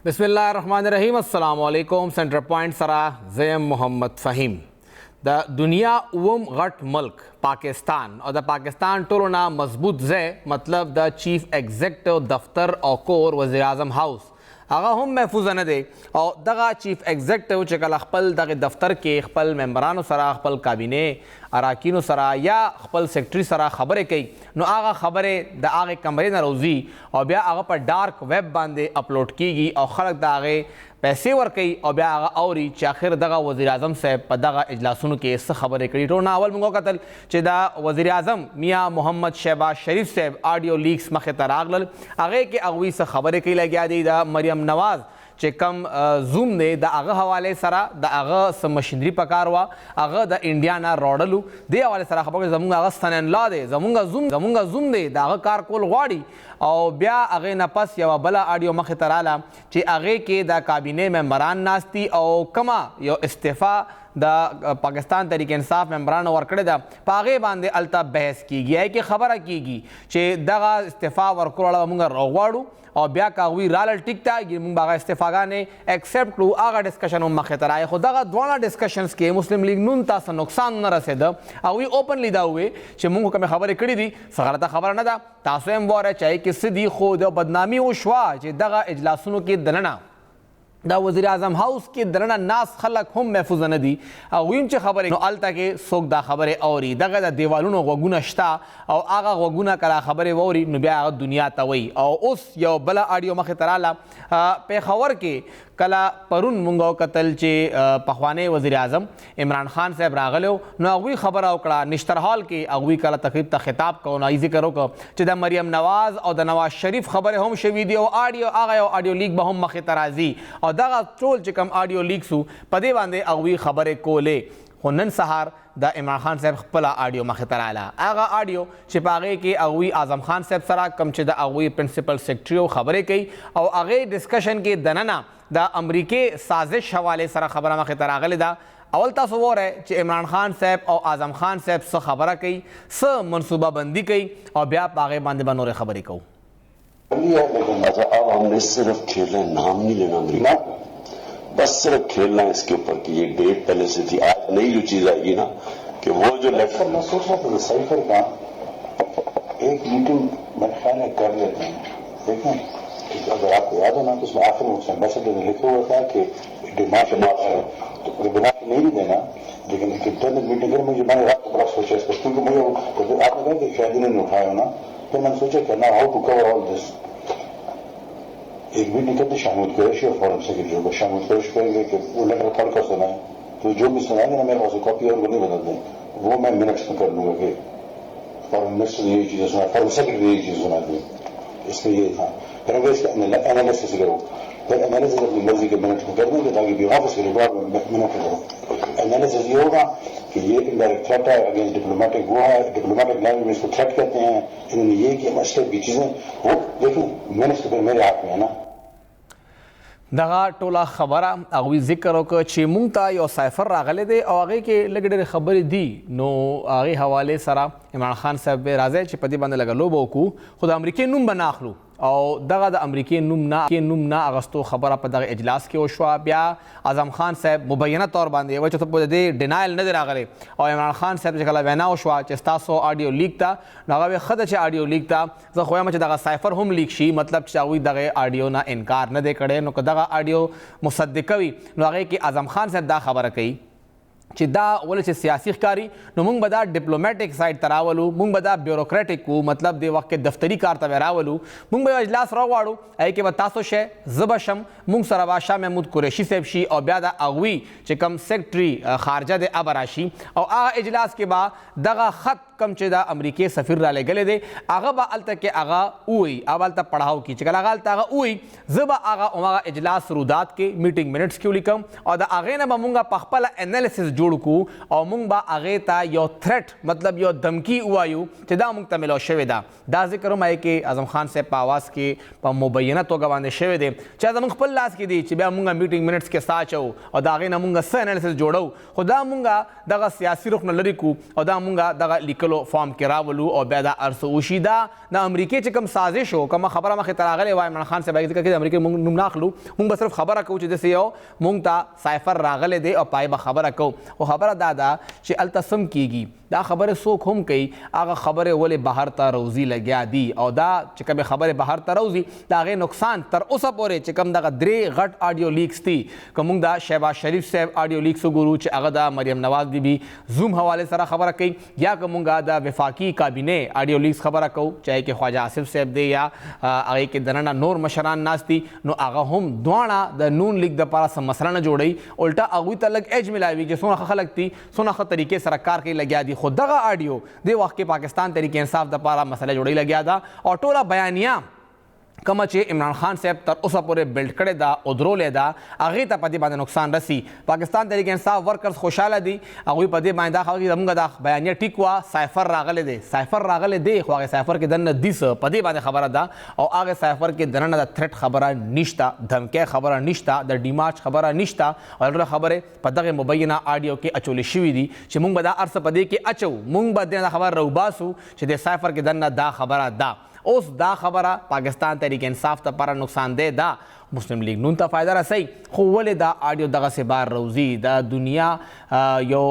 बिस्मिल्लाहिर्रहमानिर्रहीम। अस्सलाम वालेकुम। सेंटर पॉइंट सरा ज़ैम मोहम्मद फ़हीम। द दुनिया उवम गट मुल्क पाकिस्तान और द पाकिस्तान टोलना मजबूत ज़ै मतलब द चीफ एग्जेक्टिव दफ्तर और कोर वज़ीर आज़म हाउस आगा हम महफूज न दे और दगा चीफ एग्जेक्टिव चकल खपल दग दफ्तर के खपल मेम्बरान सरा खपल काबिने अराकीन सरा या खपल सेक्रेटरी सरा खबरें कई नो आगा खबरें द आगे कमरे न रोज़ी और ब्या आगा पर डार्क वेब बांधे अपलोड कीगी और खलक द आगे पैसे वर कई और ब्या आगा औरी चाखिर दगा वज़ीर आज़म साहब पर दगा इजलासुन के इस खबरें कड़ी टोना अवल मंगो कतल चिदा वज़ीर आज़म मियाँ मोहम्मद शहबाज शरीफ साहब ऑडियो लीक्स मखे तरागल आगे के अगवी से खबरें कई लग दी द मरियम नवाज़ चे कम जूम ने द आगा हवाले सरा द आगा स मशीनरी पकार हुआ आगा द इंडियाना रॉडलू दे हवाले सरा खबर जमुंगा आगा सन ला दे जमुंगा जूम दे द आगा कार कोल वाड़ी और ब्या आगे नपस या बला ऑडियो मख तराला चे आगे के द काबिने मेम्बरान नास्ती और कमा यो इस्तीफ़ा द पाकिस्तान तरीके इंसाफ मेम्बरान वर्कड़े दा पागे बांधे अलता बहस की गया है कि खबर कीगी चे दगा इस्तीफ़ा वर्कड़ा मुंगा रोवाड़ू और ब्या कागवी राल टिकता बागा इस्तीफ़ागा ने एक्सेप्ट लू आगा डिस्कशन मखे तराए खुदा दोना डिस्कशंस के मुस्लिम लीग नून तास नुकसान न रसेद अवी ओपनली दा हुए चे मुंग कमे खबर कड़ी दी सगलता खबर न दा तासो एम वार चाहे कि सिदी खुद बदनामी उशवा चे दगा इजलासुन के दलना दा वज़ीर आज़म हाउस के दरना नास खलक हम महफूज न दी अवीम चे खबर अलता के सोग दा खबर औरी दगा दा देवालुनो वगुना शता और आगा वगुना कला खबर वोरी नुबिया दुनिया तवई और उस यो बला ऑडियो मखे तराला पे खबर के कला परुन मुंगो कतल चे पखवाने वज़ीर आज़म इमरान खान साहब रागलो न अगवी खबर अवकड़ा निश्तर हॉल के अगवी कला तकरीब तक खिताब को ना जिक्र को चिदा मरियम नवाज़ और द नवाज शरीफ खबर हम शवीडियो ऑडियो आगा ऑडियो लीक बहुम मखे तराजी और दगा ट्रोल चिकम ऑडियो लीक्सू पदे बांधे अगवी खबर कोले हुनन सहार द इमरान खान साहब खपला ऑडियो मखतर आला आगा ऑडियो छिपागे के अगवी आज़म खान साहब सरा कम च द अगवी प्रिंसिपल सेक्रेटरी खबरें कई और आगे डिस्कशन के दनना द अमरीके साजिश हवाले सरा खबर मखतर आगले दा अवल तस्वोर है कि इमरान खान साहब और आज़म खान साहब स खबर कई स मनसूबा बंदी कई और ब्या पागे बांधे बनोरे खबरें कहूँ अब हमने सिर्फ खेलना नाम नहीं लेना अमरीका बस सिर्फ खेलना इसके ऊपर कि ये डेट पहले से थी आज नई जो चीज आएगी ना कि वो जो लेफ्ट मैं सोच रहा था साइफर का एक मीटिंग मेरे ख्याल में कर लेते हैं देखें अगर आपको याद है ना तो उसमें आखिर में मैसेज ने लिखा हुआ था कि डिमांड तो डिमांड नहीं देना लेकिन एक इंटरनल मीटिंग कर मुझे मैंने रात को बड़ा सोचा इस पर क्योंकि मुझे आपने कहा कि शायद इन्होंने उठाया ना फिर मैंने सोचा कि ना how to cover all this एक मीटिंग करते शामिल कुरैशी और फॉरेन सेक्रेटरी को शामिल कुरैशी करेंगे कि वो लेटर पढ़ कर सुनाए तो जो भी सुनाएंगे ना मेरे पास कॉपी और वो नहीं बदल दें वो मैं मिनट्स में कर लूंगा कि फॉरेन मिनिस्टर ने यही चीजें सुना फॉरेन सेक्रेटरी ने यही चीज सुना दी इसमें ये था फिर अगर इसका एनालिसिस करो फिर एनालिसिस अपनी मर्जी के मिनट में कर देंगे ताकि ऑफिस के रिकॉर्ड में मिनट में करो एनालिसिस ये होगा कि ये इनडायरेक्ट थ्रेट है अगेंस्ट डिप्लोमेटिक वो है डिप्लोमेटिक लैंग्वेज में इसको थ्रेट कहते हैं इन्होंने ये किया मसले की चीजें वो देखिए मिनट्स तो फिर मेरे हाथ में है ना दगा टोला खबरा अगवी जिक्र को चे मुंगता यो साइफर रागले दे और आगे के लगड़े खबर दी नो आगे हवाले सरा इमरान खान साहब राजे चे पति बंद लगा लो बोकू खुद अमरीकी नुम बनाखलू और दगा द अमरीकी नुम ना अगस्तो खबर पर दगा इजलास के ओशवा ब्या आज़म खान साहब मुबैना तौर बांधे वह तो दे डिनाइल नजर आगले और इमरान खान साहब जगला वैना ओशवा चस्तासो ऑडियो लीक था नगा खद चे ऑडियो लीक था जो खोया मच दगा साइफर हम लीक शी मतलब चावी दगे ऑडियो ना इनकार न दे कड़े नो दगा ऑडियो मुसद्दिकवी नो आगे कि आज़म खान साहब दा खबर कई चिदा वले चे सियासी कारी नो मुंग बदा डिप्लोमेटिक साइड तरावलू मुंग बदा ब्यूरोक्रेटिक को मतलब दे वक्त के दफ्तरी कार तवेरावलू मुंग बदा इजलास रवाड़ू ऐ के बतासो शे जबशम मुंग सरवाशा महमूद कुरैशी साहब शी और ब्यादा अगवी चिकम सेक्रेटरी खारजा दे अबराशी और आ इजलास के बाद दगा खत कम चेदा अमरीकी सफिर राले गले दे आगा बा अल तक के आगा उई आबाल तक पढ़ाओ की चकला आगा आगा उई जबा आगा उमागा इजलास रुदात के मीटिंग मिनट्स क्यों लिखम और द आगे ना मुंगा पखपला एनालिसिस जोड़ को और मुंग बा आगे ता यो थ्रेट मतलब यो धमकी उवायु चेदा मुंग तमिलो शेवेदा दा जिक्र माय के आज़म खान से पावास के प मुबैना तो गवाने शेवे दे चाहे मुंग पल्लास की दी चिबा मुंगा मीटिंग मिनट्स के साथ चो और दा आगे ना मुंगा स एनालिसिस जोड़ो खुदा मुंगा दगा सियासी रुख न लरी को और दा मुंगा दगा लिखल لیکلو فارم کې راولو او بیا دا ارسو وشي دا د امریکې چې کوم سازش و کومه خبره مخې ته راغلې وای عمران خان صاحب ذکر کړي د امریکې موږ نوم ناخلو موږ به صرف خبره کوو چې داسې یو موږ ته سایفر راغلی دی او پای به خبره کوو خو خبره دا ده چې هلته سم کیږي دا خبره څوک هم کوي هغه خبره ولې بهر ته روزي لګیا دي او دا چې کومې خبرې بهر ته روزي د هغې نقصان تر اوسه پورې چې کوم دغه درې غټ آډیو لیکس دي که موږ د شهباز شریف صاحب آډیو لیکس وګورو چې هغه د مریم نواز بیبي زوم حوالې سره خبره کوي یا که موږ د وفاقي کابینې آډیو لیکس خبره کوو چاہے کې خواجه آصف صاحب دی یا هغې کې دننه نور مشران ناست دي نو هغه هم دواړه د نون لیگ دپاره څه مسله نه جوړوي الټا هغوی ته لږ ایج ملاوي چې څومره ښه خلک دي څومره ښه طریقې سره کار کوي لګیا دي خو دغه آډیو د وخت کې پاکستان تحریک انصاف دپاره مسله جوړی لګیا ده او ټوله بیانیه کومه چې عمران خان صاحب تر اوسه پورې بلډ کړې ده او درولې ده هغې ته په دې باندې نقصان رسي پاکستان تحریک انصاف ورکرز خوشحاله دي هغوی په دې باندې دا خبره کوي زموږ دا بیانیه ټیک وه سایفر راغلی دی سایفر راغلی دی خو هغې سایفر کې دننه دي څه په دې باندې خبره ده او هغې سایفر کې دننه د تھرټ خبره نشته دھمکی خبره نشته د ډیمارچ خبره نشته او ټوله خبرې په دغې مبینه آډیو کې اچولې شوي دي چې موږ به دا هر څه په دې کې اچو موږ به دې خبره راوباسو چې د سایفر کې دننه دا خبره ده اوس دا خبره پاکستان تحریک انصاف ته لپاره نقصان دی دا مسلم لیگ نون ته فایده رسوي خو ولې دا آډیو دغسې بار روزي د دنیا یو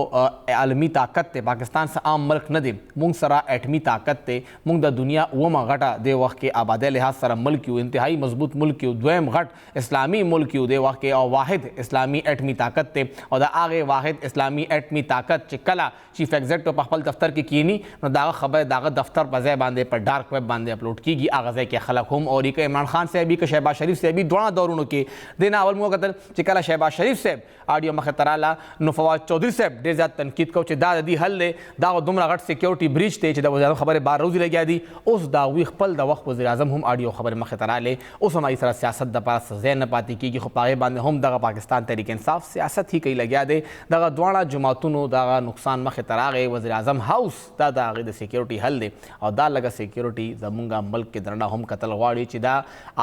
عالمي طاقت دی پاکستان څه عام ملک نه دی موږ سره اټمي طاقت دی موږ د دنیا اومه غټه د وخت کې آبادۍ لحاظ سره ملک یو انتهایی مضبوط ملک یو دویم غټ اسلامي ملک یو د وخت کې او واحد اسلامي اټمي طاقت دی او د هغې واحد اسلامي اټمي طاقت چې کله چیف ایگزیکټو په خپل دفتر کې کینی نو دغه خبر دغه دفتر په ځای باندې په ډارک ویب باندې اپلوډ کیږي هغه ځای کې خلک هم اوري که عمران خان صاحب که شهباز شریف صاحب دواړه دورونو کې د نه اول موږ کتل چې کله شهباز شریف صاحب آډیو مخې ته راله نو فواد چودھری صاحب ډېر زیات تنقید کو چې دا د دې حل دی دا دومره غټ سیکیورټي بریچ دی چې د وزیر اعظم خبرې بار روزي لګیا دي اوس د هغوی خپل د وخت وزیر اعظم هم آډیو خبرې مخې ته راغلې اوس هم سره سیاست دپاره څه ځای نه پاتې کېږي خو په هغې باندې هم دغه پاکستان تحریک انصاف سیاست هی کوي لګیا دی دغه دواړه جماعتونو دغه نقصان مخې ته راغی وزیر اعظم هاوس دا د هغې د سیکیورټي حل دی او دا لږه سیکیورټي زمونږ ملک کې درنه هم کتل غواړي چې دا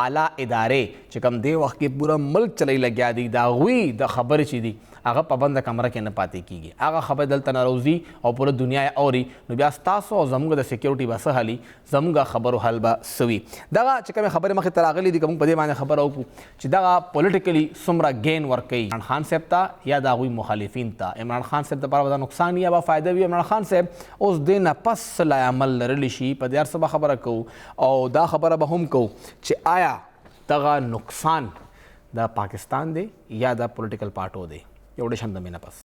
اعلی ادارې چې کوم دې وخت کې پوره ملک چلی لګیا دي د هغوی د خبرې چې دي هغه په بنده کمره کې نه پاتې کېږي هغه خبرې دلته نه روزي او پوره دنیا یې اوري نو بیا ستاسو او زموږ د سیکیورټي به څه حلي زموږ خبرو حل به څه وي دغه چې کومې خبرې مخې ته راغلي دي که موږ په دې باندې خبره وکړو چې دغه پولیټیکلي څومره گین ورکوي عمران خان صاحب ته یا د هغوی مخالفین ته عمران خان صاحب دپاره به دا نقصان یا به فایده وي عمران خان صاحب اوس دې نه پس څه لای عمل لرلی شي په دې هر څه به خبره کوو او دا خبره به هم کوو چې آیا دغه نقصان د پاکستان دی یا د پولیټیکل پارټو دی یو ډېر شم د مې نه پس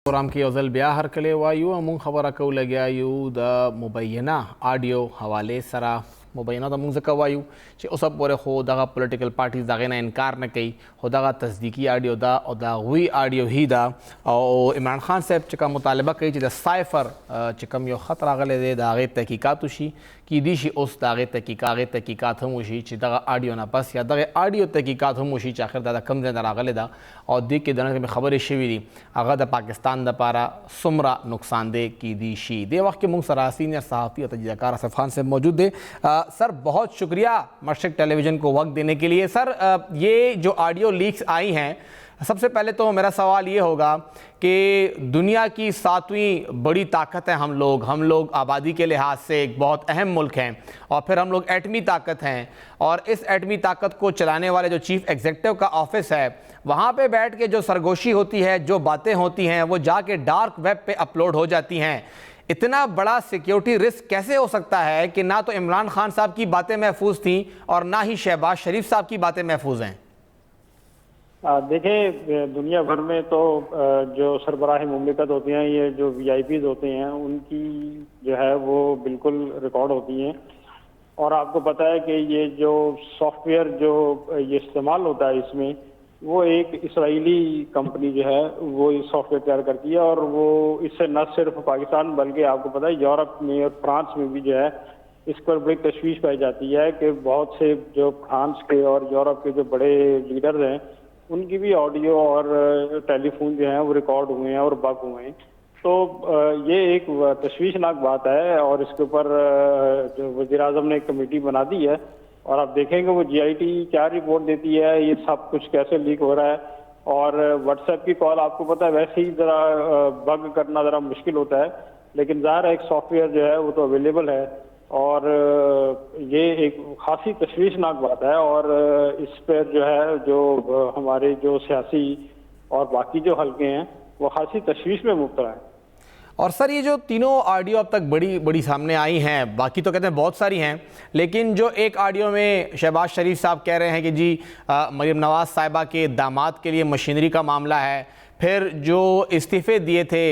پروګرام کې یو ځل بیا هرکلی وایو موږ خبره کوو لګیا یو د مبینه آډیو حوالې سره مبینه ته موږ ځکه وایو چې اوسه پورې خو دغه پولیټیکل پارټیز د هغې نه انکار نه کوي خو دغه تصدیقي آډیو ده او د هغوی آډیو هی ده او عمران خان صاحب چې کوم مطالبه کوي چې د سایفر چې کوم یو خط راغلی دی د هغې تحقیقات وشي کیدای شي اوس د هغې تحقیقات هم وشي چې دغه آډیو نه پس یا دغه آډیو تحقیقات هم وشي چې آخر دا د کوم ځای نه راغلی ده او دې کې دننه کومې خبرې شوي دي هغه د پاکستان دپاره څومره نقصان دی کیدای شي دې وخت کې موږ سره سینئر صحافی اور تجزیہ کار آصف خان صاحب موجود دی سر बहुत शुक्रिया मशरिक टेलीविज़न को वक्त देने के लिए सर ये जो ऑडियो लीक्स आई हैं सबसे पहले तो मेरा सवाल ये होगा कि दुनिया की 7वीं बड़ी ताकत है हम लोग आबादी के लिहाज से एक बहुत अहम मुल्क हैं और फिर हम लोग एटमी ताकत हैं और इस एटमी ताकत को चलाने वाले जो चीफ़ एग्जीक्यूटिव का ऑफिस है वहाँ पे बैठ के जो सरगोशी होती है जो बातें होती हैं वो जाके डार्क वेब पे अपलोड हो जाती हैं इतना बड़ा सिक्योरिटी रिस्क कैसे हो सकता है कि ना तो इमरान खान साहब की बातें महफूज थी और ना ही शहबाज शरीफ साहब की बातें महफूज हैं देखें दुनिया भर में तो जो सरबराह मुमलिकत होती हैं ये जो VIPs होते हैं उनकी जो है वो बिल्कुल रिकॉर्ड होती हैं और आपको पता है कि ये जो सॉफ्टवेयर जो ये इस्तेमाल होता है इसमें वो एक इसराइली कंपनी जो है वो ये सॉफ्टवेयर तैयार करती है और वो इससे न सिर्फ पाकिस्तान बल्कि आपको पता है यूरोप में और फ्रांस में भी जो है इस पर बड़ी तशवीश पाई जाती है कि बहुत से जो फ्रांस के और यूरोप के जो बड़े लीडर्स हैं उनकी भी ऑडियो और टेलीफोन जो हैं वो रिकॉर्ड हुए हैं और बग हुए हैं तो ये एक तशवीशनाक बात है और इसके ऊपर जो वज़ीर-ए-आज़म ने एक कमेटी बना दी है और आप देखेंगे वो GIT क्या रिपोर्ट देती है, ये सब कुछ कैसे लीक हो रहा है। और व्हाट्सएप की कॉल आपको पता है वैसे ही ज़रा बग करना ज़रा मुश्किल होता है, लेकिन ज़ाहिर है एक सॉफ्टवेयर जो है वो तो अवेलेबल है और ये एक खासी तशवीशनाक बात है। और इस पर जो है जो हमारे जो सियासी और बाकी जो हल्के हैं वो खासी तशवीश में मुब्तला है। और सर ये जो तीनों ऑडियो अब तक बड़ी सामने आई हैं, बाकी तो कहते हैं बहुत सारी हैं, लेकिन जो एक ऑडियो में शहबाज शरीफ साहब कह रहे हैं कि जी मरीम नवाज साहिबा के दामाद के लिए मशीनरी का मामला है, फिर जो इस्तीफ़े दिए थे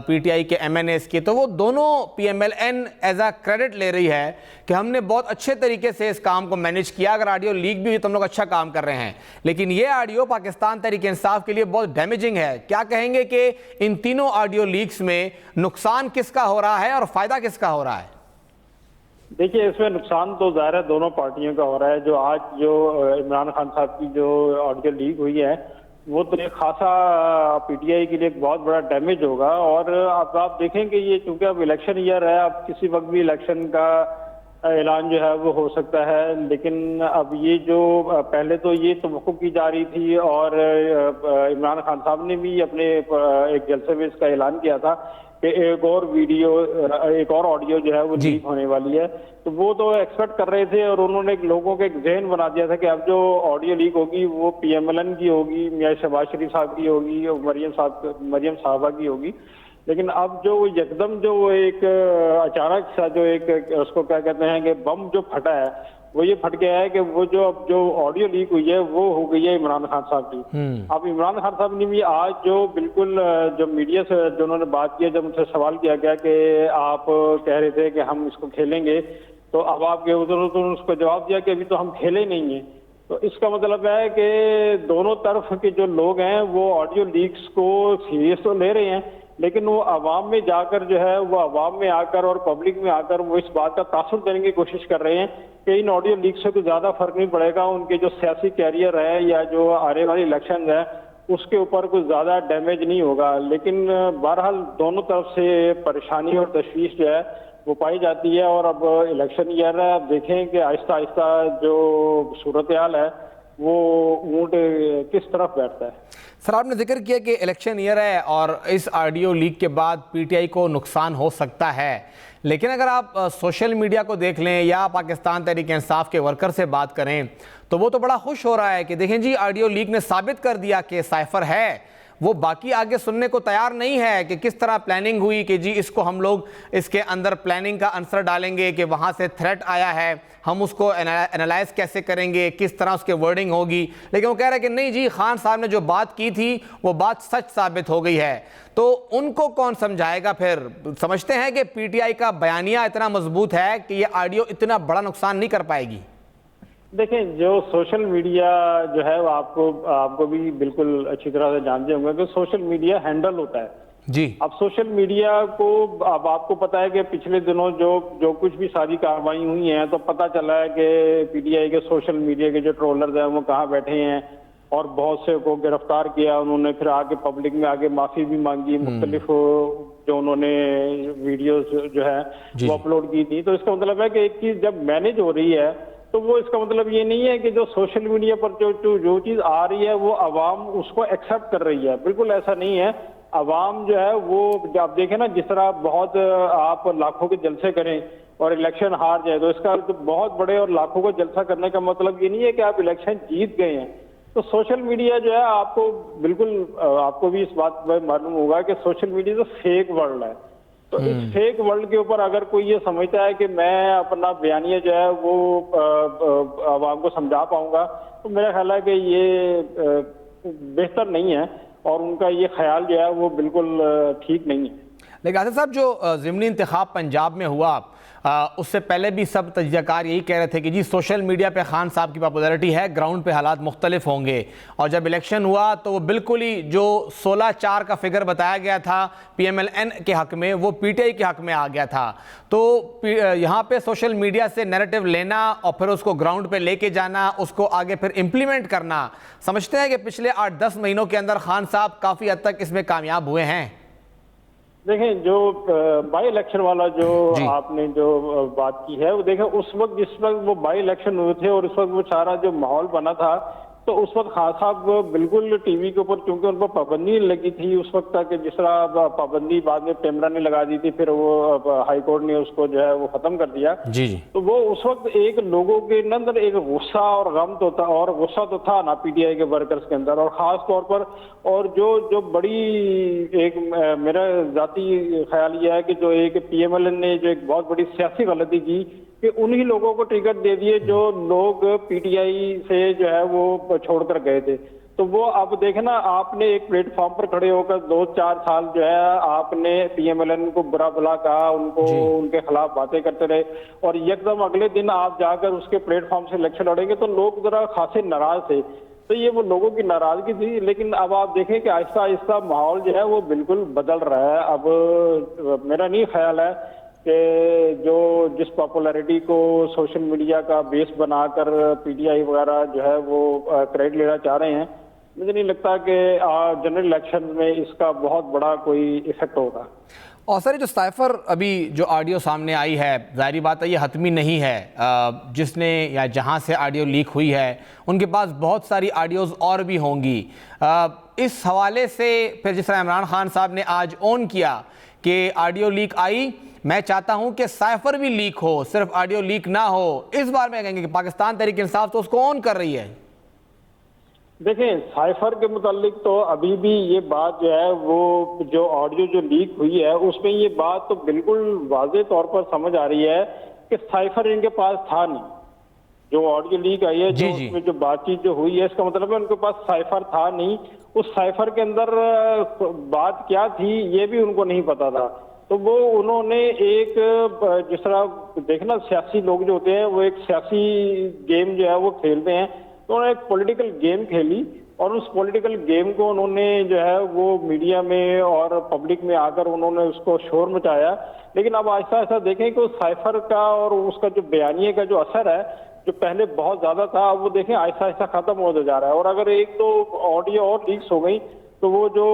PTI के MNAs के, तो वो दोनों PMLN एज अ क्रेडिट ले रही है कि हमने बहुत अच्छे तरीके से इस काम को मैनेज किया, अगर ऑडियो लीक भी हुई तो हम लोग अच्छा काम कर रहे हैं। लेकिन ये ऑडियो पाकिस्तान तहरीक इंसाफ के लिए बहुत डैमेजिंग है। क्या कहेंगे कि इन तीनों ऑडियो लीक्स में नुकसान किसका हो रहा है और फ़ायदा किसका हो रहा है? देखिए, इसमें नुकसान तो ज़ाहिर है दोनों पार्टियों का हो रहा है। जो आज जो इमरान खान साहब की जो ऑडियो लीक हुई है वो तो एक खासा PTI के लिए एक बहुत बड़ा डैमेज होगा। और अब आप देखेंगे ये चूंकि अब इलेक्शन ईयर है, अब किसी वक्त भी इलेक्शन का ऐलान जो है वो हो सकता है, लेकिन अब ये जो पहले तो ये तवक्कुफ की जा रही थी और इमरान खान साहब ने भी अपने एक जलसे में इसका ऐलान किया था कि एक और ऑडियो जो है वो लीक होने वाली है, तो वो तो एक्सपेक्ट कर रहे थे और उन्होंने लोगों को एक ज़हन बना दिया था कि अब जो ऑडियो लीक होगी वो PMLN की होगी, मियां शहबाज शरीफ साहब की होगी और मरियम साहबा की होगी। लेकिन अब जो यकदम जो एक अचानक सा जो एक उसको क्या कहते हैं कि बम जो फटा है वो ये फट गया है कि वो जो अब जो ऑडियो लीक हुई है वो हो गई है इमरान खान साहब की। अब इमरान खान साहब ने भी आज जो बिल्कुल जो मीडिया से जो उन्होंने बात किया, जब उनसे सवाल किया गया कि आप कह रहे थे कि हम इसको खेलेंगे, तो अब आपके उधर उसको जवाब दिया कि अभी तो हम खेले नहीं है। तो इसका मतलब है कि दोनों तरफ के जो लोग हैं वो ऑडियो लीक्स को सीरियस तो ले रहे हैं, लेकिन वो आवाम में जाकर जो है वो आवाम में आकर और पब्लिक में आकर वो इस बात का तासुर देने की कोशिश कर रहे हैं कि इन ऑडियो लीक से तो ज़्यादा फर्क नहीं पड़ेगा, उनके जो सियासी कैरियर है या जो आने वाली इलेक्शन है उसके ऊपर कुछ ज़्यादा डैमेज नहीं होगा। लेकिन बहरहाल दोनों तरफ से परेशानी और तशवीश जो है वो पाई जाती है। और अब इलेक्शन ईयर है, अब देखें कि आहिस्ता आहिस्ता जो सूरत हाल है वो ऊँट किस तरफ बैठता है। सर आपने जिक्र किया कि इलेक्शन ईयर है और इस ऑडियो लीक के बाद PTI को नुकसान हो सकता है, लेकिन अगर आप सोशल मीडिया को देख लें या पाकिस्तान तहरीक इंसाफ के वर्कर से बात करें तो वो तो बड़ा खुश हो रहा है कि देखें जी ऑडियो लीक ने साबित कर दिया कि साइफर है। वो बाकी आगे सुनने को तैयार नहीं है कि किस तरह प्लानिंग हुई कि जी इसको हम लोग इसके अंदर प्लानिंग का आंसर डालेंगे कि वहाँ से थ्रेट आया है, हम उसको एनालाइज कैसे करेंगे, किस तरह उसके वर्डिंग होगी। लेकिन वो कह रहे हैं कि नहीं जी खान साहब ने जो बात की थी वो बात सच साबित हो गई है। तो उनको कौन समझाएगा? फिर समझते हैं कि PTI का बयानिया इतना मजबूत है कि ये ऑडियो इतना बड़ा नुकसान नहीं कर पाएगी। देखें, जो सोशल मीडिया जो है वो आपको भी बिल्कुल अच्छी तरह से जानते होंगे कि सोशल मीडिया हैंडल होता है जी। अब सोशल मीडिया को अब आपको पता है कि पिछले दिनों जो कुछ भी सारी कार्रवाई हुई हैं तो पता चला है कि PTI के सोशल मीडिया के जो ट्रोलर्स हैं वो कहाँ बैठे हैं और बहुत से को गिरफ्तार किया उन्होंने, फिर आगे पब्लिक में आगे माफी भी मांगी, मुख्तलिफ जो उन्होंने वीडियोस जो है वो अपलोड की थी। तो इसका मतलब है कि एक चीज जब मैनेज हो रही है तो वो इसका मतलब ये नहीं है कि जो सोशल मीडिया पर जो चीज आ रही है वो अवाम उसको एक्सेप्ट कर रही है, बिल्कुल ऐसा नहीं है। अवाम जो है वो आप देखें ना, जिस तरह बहुत आप लाखों के जलसे करें और इलेक्शन हार जाए तो इसका तो बहुत बड़े और लाखों का जलसा करने का मतलब ये नहीं है कि आप इलेक्शन जीत गए हैं। तो सोशल मीडिया जो है आपको बिल्कुल आपको भी इस बात पर मालूम होगा कि सोशल मीडिया तो फेक वर्ल्ड है। तो इस फेक वर्ल्ड के ऊपर अगर कोई ये समझता है कि मैं अपना बयानिया जो है वो आवाम को समझा पाऊंगा तो मेरा ख्याल है कि ये बेहतर नहीं है और उनका ये ख्याल जो है वो बिल्कुल ठीक नहीं है। लेकिन आसिफ साहब, जो ज़िमनी इंतखाब पंजाब में हुआ उससे पहले भी सब तजज़ियाकार यही कह रहे थे कि जी सोशल मीडिया पे खान साहब की पॉपुलैरिटी है, ग्राउंड पे हालात मुख्तलिफ होंगे। और जब इलेक्शन हुआ तो वो बिल्कुल ही जो 16-4 का फिगर बताया गया था PMLN के हक़ में वो PTI के हक़ में आ गया था। तो यहाँ पे सोशल मीडिया से नैरेटिव लेना और फिर उसको ग्राउंड पे लेके जाना, उसको आगे फिर इम्प्लीमेंट करना, समझते हैं कि पिछले 8-10 महीनों के अंदर खान साहब काफ़ी हद तक इसमें कामयाब हुए हैं। देखें, जो बाई इलेक्शन वाला जो जी। आपने जो बात की है, वो देखें उस वक्त जिस वक्त वो बाई इलेक्शन हुए थे और उस वक्त वो सारा जो माहौल बना था, तो उस वक्त खान साहब बिल्कुल टीवी के ऊपर, क्योंकि उन पर पाबंदी लगी थी उस वक्त तक, जिस तरह पाबंदी बाद में पेमरा ने लगा दी थी, फिर वो हाई कोर्ट ने उसको जो है वो खत्म कर दिया। जी जी। तो वो उस वक्त एक लोगों के अंदर एक गुस्सा और गम तो था, और गुस्सा तो था ना पीटीआई के वर्कर्स के अंदर, और खास तौर पर और जो बड़ी एक मेरा जाती ख्याल यह है कि जो एक पीएमएल ने जो एक बहुत बड़ी सियासी गलती की कि उन्हीं लोगों को टिकट दे दिए जो लोग पीटीआई से जो है वो छोड़कर गए थे। तो वो अब देखना, आपने एक प्लेटफॉर्म पर खड़े होकर 2-4 साल जो है आपने पीएमएलएन को बुरा भला कहा, उनको उनके खिलाफ बातें करते रहे, और एकदम अगले दिन आप जाकर उसके प्लेटफॉर्म से इलेक्शन लड़ेंगे तो लोग जरा खासे नाराज थे। तो ये वो लोगों की नाराजगी थी, लेकिन अब आप देखें कि आहिस्ता आहिस्ता माहौल जो है वो बिल्कुल बदल रहा है। अब मेरा नहीं ख्याल है कि जो जिस पॉपुलैरिटी को सोशल मीडिया का बेस बनाकर पीटीआई वगैरह जो है वो क्रेडिट लेना चाह रहे हैं, मुझे नहीं लगता कि जनरल इलेक्शन में इसका बहुत बड़ा कोई इफेक्ट होगा। और सर, जो साइफर अभी जो ऑडियो सामने आई है, जाहिर बात है ये हतमी नहीं है, जिसने या जहां से ऑडियो लीक हुई है उनके पास बहुत सारी ऑडियोज़ और भी होंगी। इस हवाले से फिर जिस तरह इमरान खान साहब ने आज ऑन किया कि ऑडियो लीक आई, मैं चाहता हूं कि साइफर भी लीक हो, सिर्फ ऑडियो लीक ना हो, इस बार में कहेंगे कि पाकिस्तान तहरीक इंसाफ तो उसको ऑन कर रही है। देखें, साइफर के मुतालिक तो अभी भी ये बात जो है वो जो ऑडियो जो लीक हुई है उसमें ये बात तो बिल्कुल वाज़ेह तौर पर समझ आ रही है कि साइफर इनके पास था नहीं। जो ऑडियो लीक आई है, जो उसमें जो बातचीत जो हुई है, इसका मतलब है उनके पास साइफर था नहीं। उस साइफर के अंदर बात क्या थी ये भी उनको नहीं पता था। तो वो उन्होंने एक, जिस तरह देखना सियासी लोग जो होते हैं वो एक सियासी गेम जो है वो खेलते हैं, तो उन्होंने एक पॉलिटिकल गेम खेली और उस पॉलिटिकल गेम को उन्होंने जो है वो मीडिया में और पब्लिक में आकर उन्होंने उसको शोर मचाया। लेकिन अब आहिस्ता आहिस्ता देखें कि उस साइफर का और उसका जो बयानिए का जो असर है, जो पहले बहुत ज्यादा था, अब वो देखें आहिस्ता आहिस्ता खत्म होता जा रहा है। और अगर एक दो ऑडियो और लीक्स हो गई तो वो जो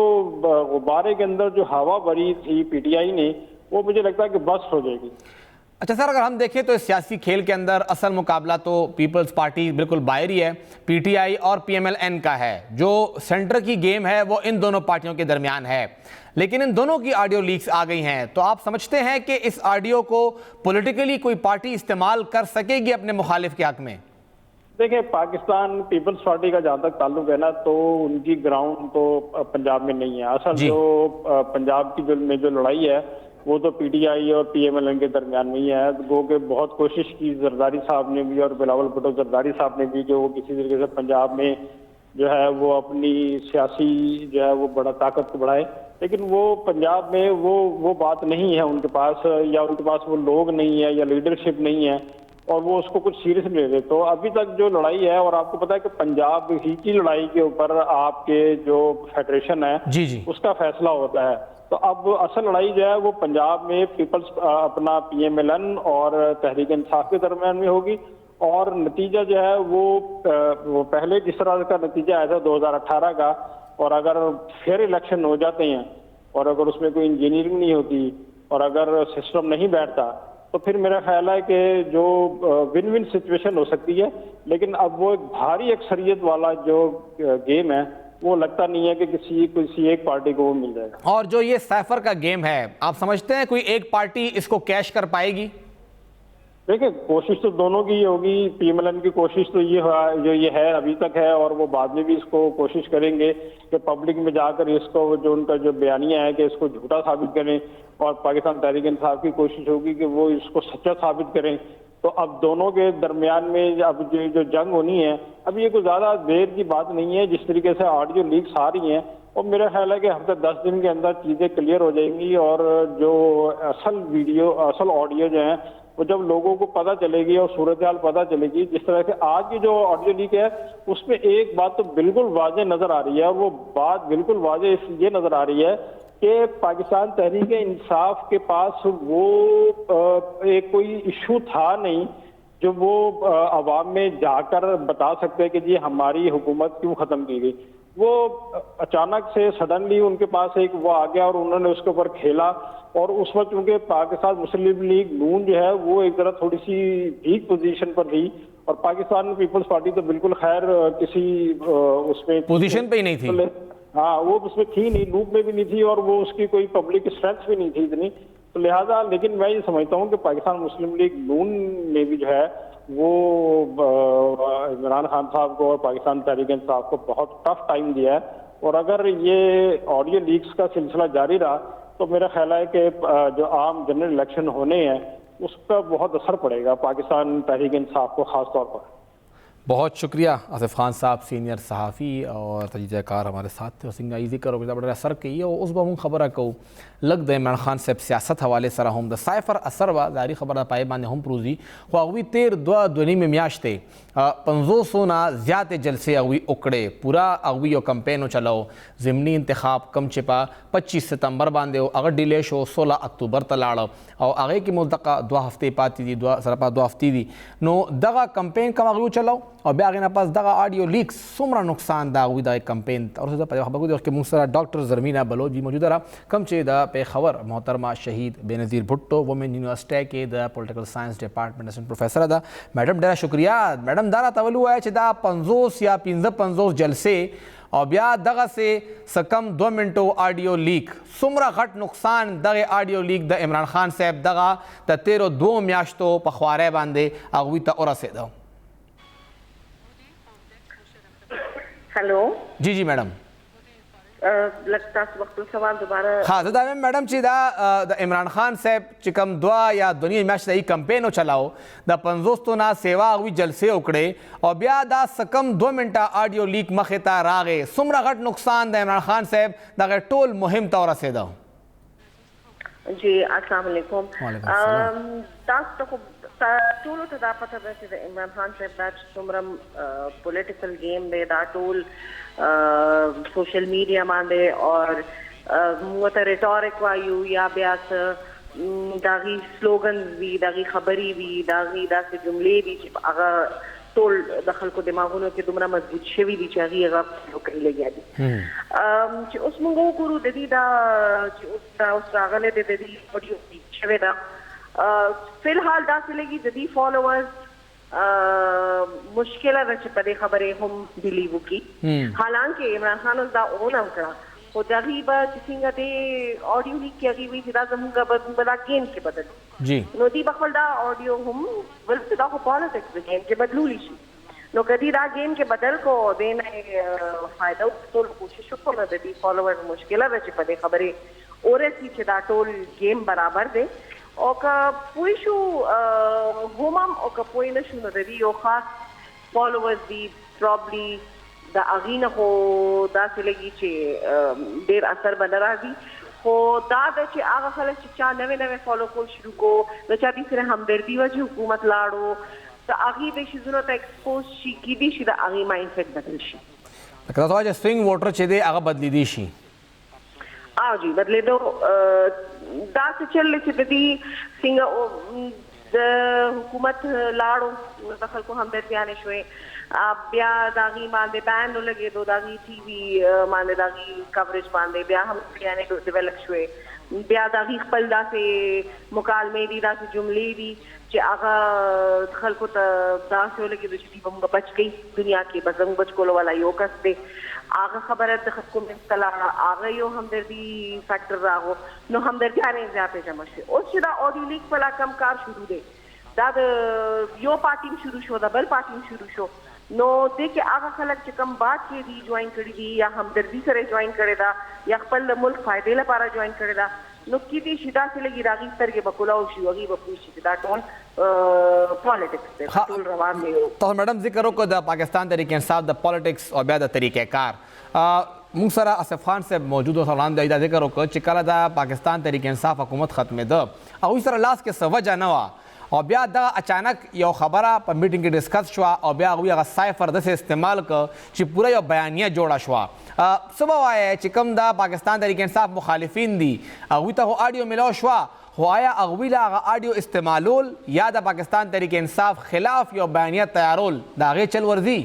गुब्बारे के अंदर जो हवा भरी थी पीटीआई ने, वो मुझे लगता है कि बस्ट हो जाएगी। अच्छा सर, अगर हम देखें तो इस सियासी खेल के अंदर असल मुकाबला तो पीपल्स पार्टी बिल्कुल बाहर ही है, पीटीआई और पीएमएलएन का है। जो सेंटर की गेम है वो इन दोनों पार्टियों के दरमियान है, लेकिन इन दोनों की ऑडियो लीक्स आ गई हैं। तो आप समझते हैं कि इस ऑडियो को पॉलिटिकली कोई पार्टी इस्तेमाल कर सकेगी अपने मुखालिफ के हक में? देखिए, पाकिस्तान पीपल्स पार्टी का जहां तक ताल्लुक है ना, तो उनकी ग्राउंड तो पंजाब में नहीं है। असल जो पंजाब की जो लड़ाई है वो तो पीटीआई और पीएमएलएन के दरमियान में ही है। गो के बहुत कोशिश की जरदारी साहब ने भी और बिलावल भुट्टो जरदारी साहब ने भी, जो वो किसी तरीके से पंजाब में जो है वो अपनी सियासी जो है वो बड़ा ताकत को बढ़ाए, लेकिन वो पंजाब में वो बात नहीं है उनके पास, या उनके पास वो लोग नहीं है या लीडरशिप नहीं है, और वो उसको कुछ सीरियस ले रहे। तो अभी तक जो लड़ाई है, और आपको पता है कि पंजाब ही की लड़ाई के ऊपर आपके जो फेडरेशन है जी उसका फैसला होता है। तो अब असल लड़ाई जो है वो पंजाब में पीपल्स अपना पीएमएलएन और तहरीक इंसाफ के दरमियान में होगी, और नतीजा जो है वो पहले जिस तरह का नतीजा आया था 2018 का, और अगर फेयर इलेक्शन हो जाते हैं और अगर उसमें कोई इंजीनियरिंग नहीं होती और अगर सिस्टम नहीं बैठता, तो फिर मेरा ख्याल है कि जो विन विन सिचुएशन हो सकती है। लेकिन अब वो एक भारी अक्सरियत वाला जो गेम है वो लगता नहीं है कि किसी एक पार्टी को वो मिल जाएगा। और जो ये साइफर का गेम है, आप समझते हैं कोई एक पार्टी इसको कैश कर पाएगी? देखिए, कोशिश तो दोनों की होगी। पीएमएलएन की कोशिश तो ये है अभी तक है, और वो बाद में भी इसको कोशिश करेंगे कि पब्लिक में जाकर इसको जो उनका जो बयानिया है कि इसको झूठा साबित करें, और पाकिस्तान तहरीक इंसाफ की कोशिश होगी कि वो इसको सच्चा साबित करें। तो अब दोनों के दरमियान में अब जो जंग होनी है, अब ये कोई ज्यादा देर की बात नहीं है। जिस तरीके से ऑडियो लीक्स आ रही हैं, और मेरा ख्याल है कि हफ्ते 10 दिन के अंदर चीजें क्लियर हो जाएंगी, और जो असल ऑडियो जो है वो जब लोगों को पता चलेगी और सूरत हाल पता चलेगी, जिस तरह से आज की जो ऑडियो लीक है उसमें एक बात तो बिल्कुल वाज़ेह नजर आ रही है, और वो बात बिल्कुल वाज़ेह ये नजर आ रही है कि पाकिस्तान तहरीक इंसाफ के पास वो एक कोई इशू था नहीं जो वो अवाम में जाकर बता सकते हैं कि जी हमारी हुकूमत क्यों खत्म की गई। वो अचानक से सडनली उनके पास एक वो आ गया और उन्होंने उसके ऊपर खेला, और उस वक्त चूंकि पाकिस्तान मुस्लिम लीग नून जो है वो एक तरह थोड़ी सी वीक पोजीशन पर थी, और पाकिस्तान पीपल्स पार्टी तो बिल्कुल खैर किसी उसमें पोजीशन पे ही नहीं थी। हाँ, वो उसमें थी नहीं, लूप में भी नहीं थी, और वो उसकी कोई पब्लिक स्ट्रेंथ भी नहीं थी इतनी, तो लिहाजा। लेकिन मैं ये समझता हूँ कि पाकिस्तान मुस्लिम लीग नून ने भी जो है वो इमरान खान साहब को और पाकिस्तान तहरीक इंसाफ को बहुत टफ टाइम दिया है, और अगर ये ऑडियो लीक्स का सिलसिला जारी रहा तो मेरा ख्याल है कि जो आम जनरल इलेक्शन होने हैं उस पर बहुत असर पड़ेगा पाकिस्तान तहरीक इंसाफ को खास तौर पर। बहुत शुक्रिया आसिफ खान साहब, सीनियर सहाफ़ी और तजीज़ाकार हमारे साथ थे। सिंगा ई ज़िक्र बड़ा असर कही और उस हम खबर को लग दे इमरान खान साहब सियासत हवाले सर हम द साइफर असर व जारी खबर पाए बाने हम प्रूजी ख्वावी तेर दुनी में म्याशते 500 ना ज़्यादा जलसे अगवी उकड़े पूरा अगवी और कंपेन चलाओ ज़िमनी इंतखाब कम चिपा 25 सितंबर बांधे अगर डिले शो 16 अक्टूबर तलाड़ो और आगे की मुल्तका 2 हफ्ते पाती दी सरपा 2 हफ्ते दी नो दगा कंपेन कम अगवी चलाओ और ब्यागे ना पास दगा ऑडियो लीक्स सुमरा नुकसान दा अगवी दा कंपेन और उससे खबर को के मुंसरा डॉक्टर जरमीना बलोच भी मौजूद रहा कम चे दा पे खबर मोहतरमा शहीद बेनज़ीर भुट्टो वुमेन यूनिवर्सिटी के the political science department assistant professor दा मैडम डेरा शुक्रिया मैडम दारा तवलु है दा 50 या 50 जलसे और ब्या दगा से सकम 2 मिनटों ऑडियो लीक सुमरा घट नुकसान दगे ऑडियो लीक द इमरान खान साहब दगा द 13 म्याश्तो पखवारे बांधे अगवी त और से दो। हेलो जी जी मैडम लगता है वक्त सवाल दोबारा हाँ दादा मैडम ची दा इमरान खान साहब चिकम 2 या दुनिया मैच दही कंपेन चलाओ द 50 ना सेवा हुई जलसे उकड़े और ब्या दा सकम 2 मिनटा ऑडियो लीक मखेता रागे सुमरा घट नुकसान द इमरान खान साहब दा टोल मुहिम तौर से दो। जी अस्सलाम वालेकुम तास तो टोल तो दा पता है इमरान खान साहब दा सुमरम पॉलिटिकल गेम दे दा टोल सोशल मीडिया मांदे और मुत रिटोरिक वायु या ब्यास दागी स्लोगन भी दागी खबरी भी दागी दा से जुमले भी अगर टोल दखल को दिमागों के दुमरा मजबूत शेवी भी चाहिए अगर कहीं ले गया दी उस मंगो गुरु ददी दा उस अगले दे ददी ऑडियो शेवे दा फिलहाल दा चलेगी ददी फॉलोअर्स मुश्किल रच पदे खबरें हम बिलीव की हालांकि इमरान खान दा ओनम करा हो दगीबा चिसिंगा दे ऑडियो लीक किया गई जिदा जमुगा बदा गेम के बदल जी नोदी बखल दा ऑडियो हम वल्द दा को पॉलिटिक्स गेम के बदलू ली नो कदी दा गेम के बदल को देने फायदा तो कोशिश को न दे फॉलोअर मुश्किल रच पदे खबरें और सी दा टोल गेम बराबर दे ओका पुइशु होमम ओका पुइना शुनो दरी ओ खास फॉलोअर्स दी प्रॉब्ली दा अगीना हो दा चलेगी चे देर असर बना दी हो दा चे आगा खलक चा नवे नवे फॉलो को शुरू को बचा दी फिर हमदर्दी वजह हुकूमत लाड़ो ता आगी बे शिजुनो ता एक्सपोज शी की दी शी दा आगी माइंडसेट बदल शी कदा तो आज स्विंग वोटर चे दे आगा बदली दी शी आ जी बदले दो दा से चल से दी सिंगा हुकूमत लाड़ो दखल को हम दर्दियाने शुए ब्या दागी मांदे बैन नो लगे दो दागी टीवी मांदे दागी कवरेज मांदे ब्या हम दर्दियाने डेवलप शुए ब्या दागी खपल दा से मुकालमे दी दा से जुमले दी जे आगा दखल को दा से लगे दो ची बम बच गई दुनिया की बजंग बच को वाला यो कस दे आगा खबर है दखल को मिस्तला आगा यो हमदर्दी फैक्टर रागो नो हमदर्दी आने जाते जमशे उस शिदा ऑडियो लीक वाला कम कार शुरू दे दाद यो पार्टी में शुरू शो डबल पार्टी में शुरू शो नो देखे आगा खलक के कम बात के दी ज्वाइन करी दी या हमदर्दी करे ज्वाइन करे दा या खपल मुल्क फायदे ला पारा ज्वाइन करे दा नो की शिदा से लगी रागी स्तर के बकुला उशी वगी बपूशी शिदा टोन पॉलिटिक्स पे टोल रवान में तो मैडम जिक्र को द पाकिस्तान तरीके इंसाफ द पॉलिटिक्स और ब्या द तरीक़ेकार मुंसरा आसिफ खान से मौजूद सलाम दा जिक्र को चिकला दा पाकिस्तान तरीके इंसाफ हुकूमत खत्म द और इस तरह लास्ट के वजह नवा او بیا دا اچانک یو خبره په میټینګ کې ډسکس شوه او بیا هغوی هغه سایفر داسې استعمال کړ چې پوره یو بیانیه جوړه شوه. څه به وایې چې کوم دا پاکستان تحریک انصاف مخالفین دي هغوی ته خو آډیو میلاو شوه، خو آیا هغوی له هغه آډیو استعمالول یا د پاکستان تحریک انصاف خلاف یو بیانیه تیارول د هغې چل ورځي؟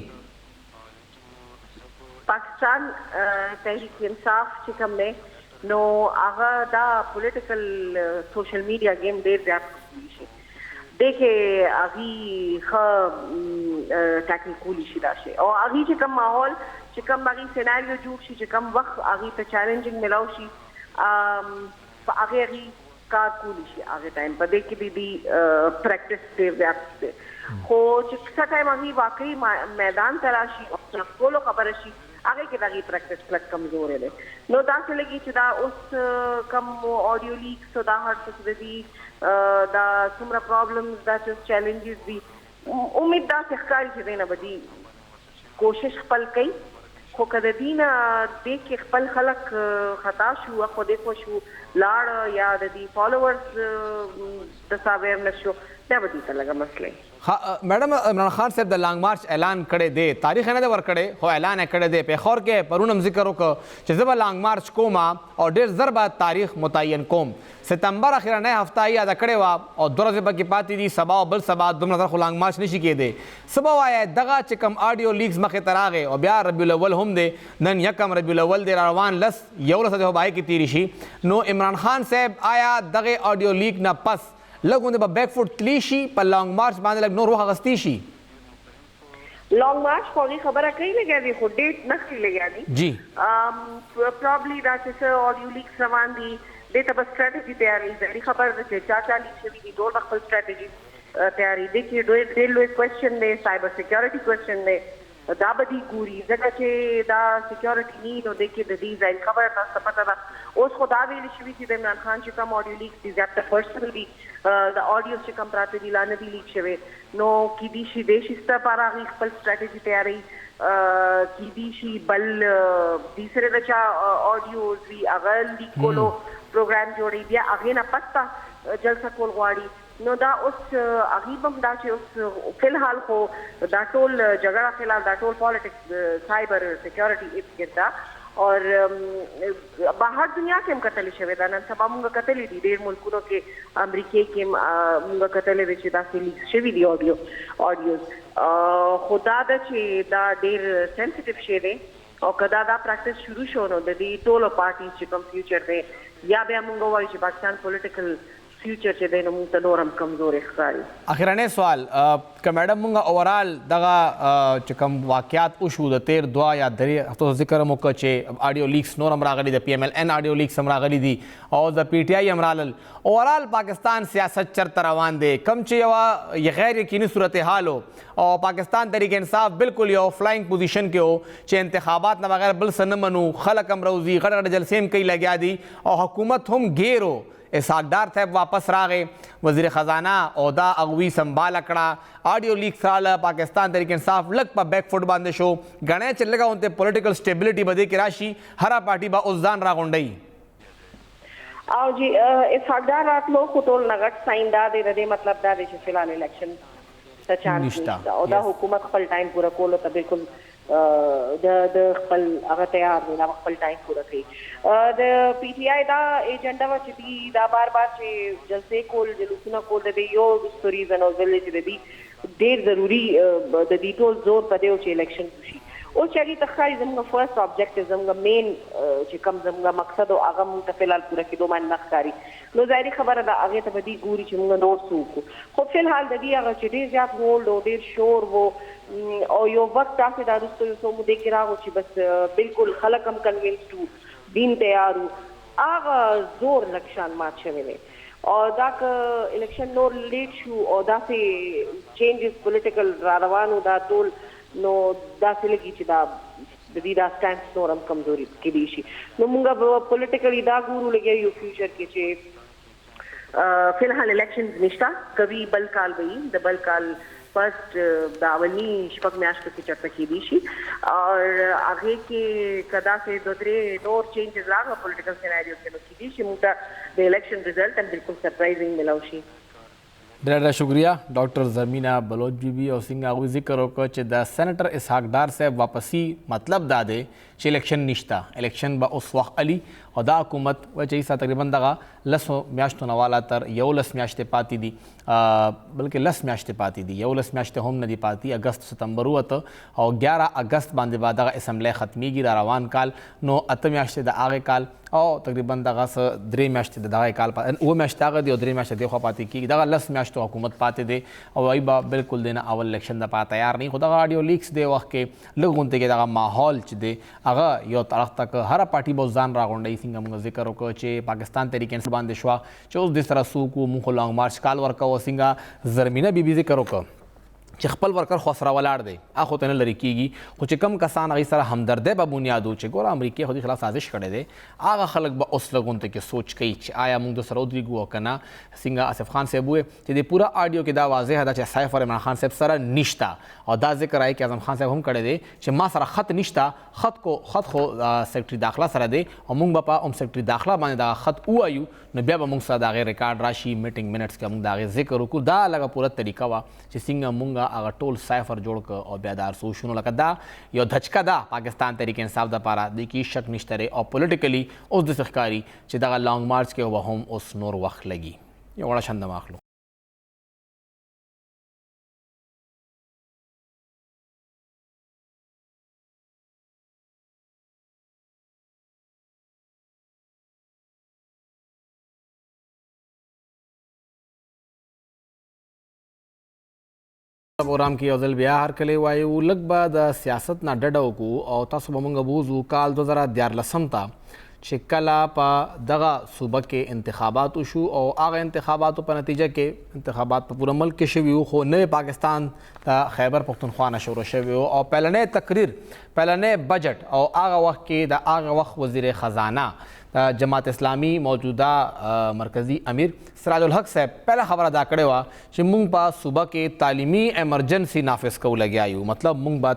پاکستان تحریک انصاف چې کوم دی نو هغه دا پولیټیکل سوشل میډیا گیم ډېر زیات کولی شي دی کې هغې ښه ټاکل کولی شي دا شی او هغې چې کوم ماحول چې کوم هغې سیناریو جوړ شي چې کوم وخت هغې ته چیلنجنګ میلاو شي په هغې کار کولی شي هغې ټایم په دې کې د پریکټس ډېر زیات دی خو چې څه ټایم هغې واقعي میدان ته راشي او ټولو خبره شي هغې کې د هغې پریکټس کلک کمزوری دی. نو داسې لګي چې دا اوس کم آډیو لیکس او دا هر څه چې دي دا څومره پرابلمز دا چې چیلنجز دي امید داسې ښکاري چې دی نه به دي کوشش خپل کوي خو که د دې نه دې کې خپل خلک خطا شو خو دې خو شو لاړ یا د دې فالوورز داسې اویرنس شو بیا به دې ته لږه مسله میډم عمران خان صاحب د لانګ مارچ اعلان کړی دی، تاریخ یې نه دی ورکړی خو اعلان یې کړی دی. پېښور کې پرون هم ذکر وکړ چې زه به لانګ مارچ کوم او ډېر زر به تاریخ متعین کوم. ستمبر اخرنۍ هفته یې یاده کړې وه او 2 ورځې پکې پاتې دي، سبا او بل سبا دومره زر خو لانګ مارچ نشي کېدی. څه به وایې دغه چې کوم آډیو لیکس مخې ته راغی او بیا ربیع الاول هم دی، نن 1 ربیع الاول دی، را روان 11 ورځې به هغې کې تېرې شي. نو عمران خان صاحب آیا دغې آډیو لیک نه پس لږ غوندې به بیک فوټ تللی شي په لانګ مارچ باندې لږ نور روح اخیستی شي؟ لانګ مارچ خو هغې خبره کوي لګیا دي خو ډیټ نه ښي لګیا دي جی پرابلی دا چې څه آډیو لیکس روان دي دې ته به سټراتیجي تیاري ضروري خبره ده چې چا لیک شوي دي ټول به خپل سټراتیجي تیاري دي چې ډېر لوی کوېسچن دی سایبر سیکیورټي کوېسچن دی دا به دي ګوري ځکه چې دا سیکیورټي نی نو دې کې د دې ځای خبره تاسو ته پته ده اوس خو دا ویلي شوي چې د عمران خان چې کوم آډیو لیکس دي زیاتره پرسنل دي د آډیوز چې کوم پراته دي لا نه دي لیک شوی نو کیدای شي دې شي ستا لپاره هغې خپل سټراتیجي تیاري کیدای شي بل دې سره د چا آډیوز وي هغه لیک کولو پروګرام جوړوي بیا هغې نه پس جلسه کول غواړي نو دا اوس هغې به هم دا چې اوس فی الحال خو دا ټول جګړه فی الحال دا ټول پالیټکس سایبر سیکیورټي ایپس دا اور بهر دنیا کې هم کتلی شوې ده نن سبا مونږ کتلی دي ډېر ملکونو کې امریکې کې مونږ کتلی دی چې داسې لیک شوي دي آډیو خو دا ده چې دا ډېر سینسټیو شی دی او که دا پریکټس شروع شو نو د دې ټولو پارټیز چې کوم فیوچر دی یا بیا مونږ ووایو چې پاکستان پولیټیکل فیوچر چې دی نو موږ ته نور هم کمزورې ښکاري. اخرنی سوال که میډم مونږ اوورال دغه چې کوم واقعات وشو د تیر 2 یا 3 هفتو ذکر هم وکړه چې آډیو لیکس نور هم راغلي د PMLN آډیو لیکس هم راغلي دي او د PTI هم رالل. اوورال پاکستان سیاست چرته روان دی کم چې یوه غیر یقیني صورتحال او پاکستان تحریک انصاف بالکل یو فلاینګ پوزیشن کې و چې انتخابات نه بغیر بل څه نه منو خلک هم روزي غټ غټ جلسې هم کوي لګیا دي او حکومت هم ګیرو اسحاق ډار صاحب واپس راغی وزیر خزانه عہده هغوی سنباله کړه آډیو لیکس راله پاکستان تحریک انصاف لږ په بیک فوټ باندې شو ګڼی چې لږه غوندې پولیټیکل سټیبلټي به دې کې راشي هره پارټي به اوس ځان راغونډوي او جی اسحاق ډار راتلو خو ټول نه غټ ساین دا دی د دې مطلب دا دی چې فی الحال الیکشن ته چانس نشته او دا حکومت خپل ټایم پوره کولو ته بالکل د خپل هغه تیار دی هغه خپل ټایم پوره کوي د PTI دا ایجنډا وه چې دوی دا بار بار چې جلسې کول جلوسونه کول د دې یو دستوري ریزن او ځل چې د دې ډېر ضروري د دې ټول زور په دی چې الیکشن وشي اوس چې هغې ته ښکاري زموږ فرسټ آبجیکټیو زموږ مین چې کوم زموږ مقصد او هغه موږ ته فی الحال پوره کېدو باندې نه ښکاري نو ظاهري خبره ده هغې ته به دوی ګوري چې موږ نور څه وکړو خو فی الحال د دې هغه چې ډېر زیات هولډ او ډېر شور و او یو وخت داسې دا وروسته یو څو مودې کې راغو چې بس بالکل خلک هم کنوینسډ وو دین تیار وو هغه زور لږ شان مات شوی دی او دا که الیکشن نور لیټ شو او داسې چینجز پولیټیکل را روان وو دا ټول نو داسې لګي چې دا د دې دا سټانس نور هم کمزوري کېدی شي نو موږ به پولیټیکلي دا ګورو لګیا یو فیوچر کې چې فی الحال الیکشنز نشته کوي بل کال به وي د بل کال فرسٹ د اولني شپږ میاشتو کې چرته کېدی شي اور هغې کې که داسې 2-3 نور چینجز راغله پولیټیکل سیناریو کې نو کېدی شي موږ ته د الیکشن ریزلټ هم بالکل سرپرایزنګ میلاو شي. ډېر شکریہ ډاکټر زرمینا بلوچ بیبي او څنګه هغوی ذکر وکړ چې د سینیټر اسحاق ډار صاحب واپسی مطلب دا دی چې الیکشن نشته، الیکشن به اوس وخت علي او دا حکومت وایي چې ایسا تقریبا دغه 10 میاشتو نه والا تر 11 میاشتې پاتې دي، بلکې 10 میاشتې پاتې دي، 11 میاشتې هم نه دي پاتې. اګست ستمبر ووته او 11 اګست باندې به دغه اسمبلی ختمیږي را روان کال، نو 8 میاشتې د هغې کال او تقریبا دغه 3 میاشتې د دغه کال 9 میاشتې هغه دي او 3 میاشتې دېخوا پاتې کېږي. دغه 10 میاشتو حکومت پاتې دی او وایي به بالکل دی نه اول الیکشن دپاره تیار نه. خو دغه آډیو لیکس دی وخت کې لږ غونډې کې دغه ماحول چې دی هغه یو طرف تک هره پارټي به ځان راغونډوي. څنګه موږ ذکر وکړو چې پاکستان تحریک انصاف باندې شوه چې اوس دې سره څوک وو، موږ خو لانګ مارچ کال ورکوو. څنګه زرمینه بیبي ذکر وکړو چې خپل ورکر خو سره ولاړ دی، هغه ته نه لرې کېږي، خو چې کم کسان هغې سره همدردۍ به بنیادو چې ګوره امریکې خو دې خلاف سازش کړی دی، هغه خلک به اوس لږ غونډې کې سوچ کوي چې آیا موږ د سره ودرېږو او که نه. څنګه آصف خان صاحب وویل چې د پوره آډیو کې دا واضح ده چې سیف عمران خان صاحب سره نشته او دا ذکر آی چې اعظم خان صاحب هم کړی دی چې ما سره خط نشته، خط خو سیکرټري داخله سره دی او موږ به په هم سیکرټري داخله باندې دغه خط ووایو نو بیا به موږ سره د هغې ریکارډ راشي، میټینګ منټس کې موږ د هغې ذکر وکړو. دا لږه پوره طریقه وه چې څنګه موږ هغه ټول سایفر جوړ کړ او بیا دا ارسو شنو. لکه دا یو دھچکه ده پاکستان تحریک انصاف دپاره، دې کې شک نشته دی او پولیټیکلی اوس داسې ښکاري چې دغه لانګ مارچ کې به هم اوس نور وخت لګي. یو وړه شندمه اخلو. پروګرام کې یو ځل بیا هرکلی وایو لږ به د سیاست نه ډډه وکړو او تاسو به موږ بوځو کال 2014 ته چې کله په دغه صوبه کې انتخابات وشو او هغه انتخاباتو په نتیجه کې انتخابات په پوره ملک کې شوي وو، خو نوی پاکستان ته خیبر پښتونخوا نه شروع شوی وو او پهلنی تقریر، پهلنی بجټ او هغه وخت کې د هغه وخت وزیر خزانه جماعت اسلامی موجوده مرکزی امیر سراج الحق صاحب پہلا خبر ادا کړې وه چې موږ په صوبه کې تعلیمي ایمرجنسي نافذ کوو لګیا یو، مطلب موږ به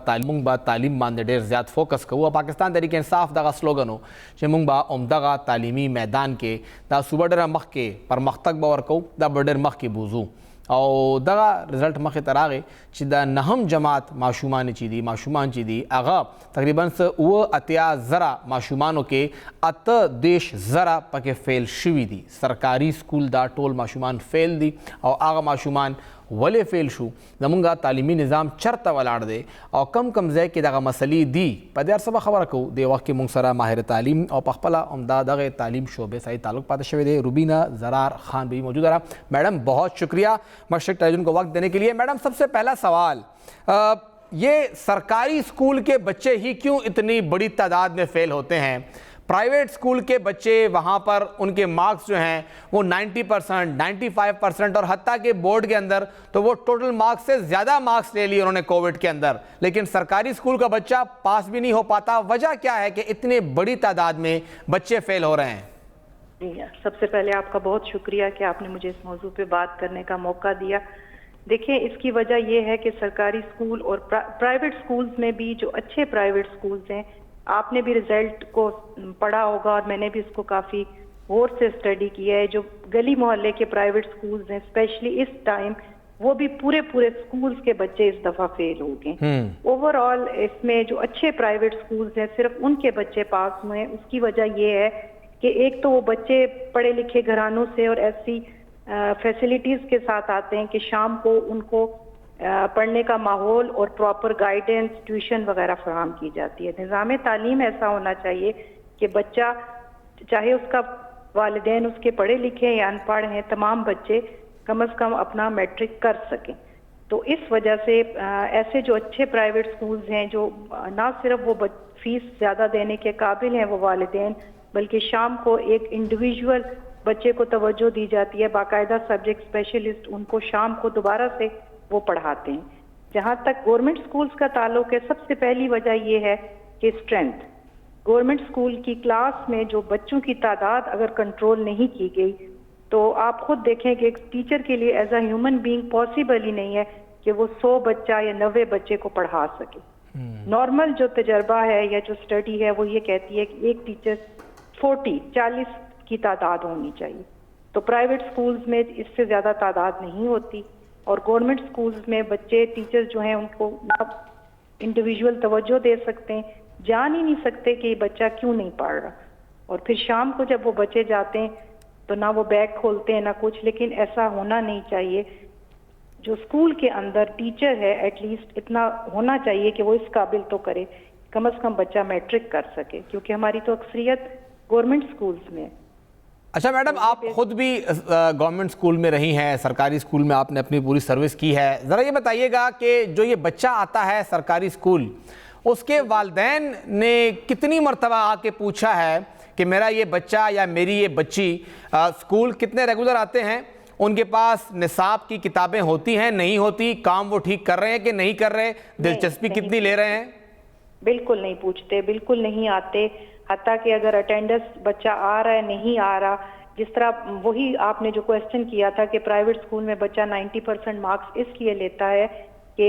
تعلیم باندې ډېر زیات فوکس کوو. پاکستان تحریک انصاف دغه سلوګن و چې موږ به همدغه تعلیمي میدان کې دا صوبه ډېره مخکې پرمختګ به ورکوو، دا به ډېر مخکې بوځو او دغه رزلټ مخې ته راغی چې د 9 جماعت ماشومان چې دي هغه تقریبا 80,000 ماشومانو کې 8,000 پکې فیل شوي دي. سرکاري سکول دا ټول ماشومان فیل دي او هغه ماشومان ولې فیل شو، زمونږ تعلیمي نظام چرته ولاړ دی او کم ځای کې دغه مسلې دي. په دې هر څه به خبره کوو. دې وخت کې موږ سره ماهر تعلیم او پخپله همدا دغه تعلیم شعبې سره تعلق پاتې شوی دی روبینہ زرار خان بھی موجود رہا. میڈم بہت شکریہ مشرق ٹیلیویژن کو وقت دینے کے لیے. میڈم سب سے پہلا سوال، یہ سرکاری اسکول کے بچے ہی کیوں اتنی بڑی تعداد میں فیل ہوتے ہیں؟ پرائیویٹ اسکول کے بچے وہاں پر ان کے مارکس جو ہیں وہ 90%, 95% اور حتیٰ کہ بورڈ کے اندر تو وہ ٹوٹل مارکس سے زیادہ مارکس لے لیے انہوں نے کووڈ کے اندر، لیکن سرکاری اسکول کا بچہ پاس بھی نہیں ہو پاتا. وجہ کیا ہے کہ اتنے بڑی تعداد میں بچے فیل ہو رہے ہیں؟ سب سے پہلے آپ کا بہت شکریہ کہ آپ نے مجھے اس موضوع پہ بات کرنے کا موقع دیا. دیکھیں اس کی وجہ یہ ہے کہ سرکاری اسکول اور پرائیویٹ اسکولز میں بھی جو اچھے پرائیویٹ اسکولز ہیں، آپ نے بھی رزلٹ کو پڑھا ہوگا اور میں نے بھی اس کو کافی غور سے اسٹڈی کیا ہے. جو گلی محلے کے پرائیویٹ اسکولز ہیں اسپیشلی اس ٹائم وہ بھی پورے اسکولز کے بچے اس دفعہ فیل ہو گئے. اوور آل اس میں جو اچھے پرائیویٹ اسکولز ہیں صرف ان کے بچے پاس ہوئے ہیں. اس کی وجہ یہ ہے کہ ایک تو وہ بچے پڑھے لکھے گھرانوں سے اور ایسی فیسلٹیز کے ساتھ آتے ہیں کہ شام کو ان کو پڑھنے کا ماحول اور پراپر گائیڈنس ٹیوشن وغیرہ فراہم کی جاتی ہے. نظام تعلیم ایسا ہونا چاہیے کہ بچہ چاہے اس کا والدین اس کے پڑھے لکھے یا ان پڑھ ہیں، تمام بچے کم از کم اپنا میٹرک کر سکیں. تو اس وجہ سے ایسے جو اچھے پرائیویٹ سکولز ہیں جو نہ صرف وہ فیس زیادہ دینے کے قابل ہیں وہ والدین، بلکہ شام کو ایک انڈیویجول بچے کو توجہ دی جاتی ہے، باقاعدہ سبجیکٹ اسپیشلسٹ ان کو شام کو دوبارہ سے وہ پڑھاتے ہیں. جہاں تک گورنمنٹ سکولز کا تعلق ہے، سب سے پہلی وجہ یہ ہے کہ اسٹرینتھ. گورنمنٹ سکول کی کلاس میں جو بچوں کی تعداد اگر کنٹرول نہیں کی گئی تو آپ خود دیکھیں کہ ایک ٹیچر کے لیے ایز اے ہیومن بینگ پاسبل ہی نہیں ہے کہ وہ 100 بچہ یا 90 بچے کو پڑھا سکے. نارمل جو تجربہ ہے یا جو اسٹڈی ہے وہ یہ کہتی ہے کہ ایک ٹیچر 40 کی تعداد ہونی چاہیے. तो प्राइवेट स्कूल्स में इससे ज़्यादा तादाद नहीं होती, और गवर्नमेंट स्कूल्स में बच्चे टीचर्स जो हैं उनको इंडिविजुअल तवज्जो दे सकते हैं, जान ही नहीं सकते कि ये बच्चा क्यों नहीं पढ़ रहा। और फिर शाम को जब वो बच्चे जाते हैं तो ना वो बैग खोलते हैं ना कुछ, लेकिन ऐसा होना नहीं चाहिए। जो स्कूल के अंदर टीचर है एटलीस्ट इतना होना चाहिए कि वो इस काबिल तो करे, कम से कम बच्चा मैट्रिक कर सके, क्योंकि हमारी तो अक्सरियत गवर्नमेंट स्कूल्स में। अच्छा मैडम, आप खुद भी गवर्नमेंट स्कूल में रही हैं, सरकारी स्कूल में आपने अपनी पूरी सर्विस की है, ज़रा ये बताइएगा कि जो ये बच्चा आता है सरकारी स्कूल, उसके वालिदैन ने कितनी मरतबा आके पूछा है कि मेरा ये बच्चा या मेरी ये बच्ची स्कूल कितने रेगुलर आते हैं, उनके पास निसाब की किताबें होती हैं नहीं होती, काम वो ठीक कर रहे हैं कि नहीं कर रहे, दिलचस्पी कितनी ले रहे हैं? बिल्कुल नहीं पूछते, बिल्कुल नहीं आते। हत्ता कि अगर अटेंडेंस बच्चा आ रहा है नहीं आ रहा, जिस तरह वही आपने जो क्वेश्चन किया था कि प्राइवेट स्कूल में बच्चा 90% मार्क्स इसलिए लेता है कि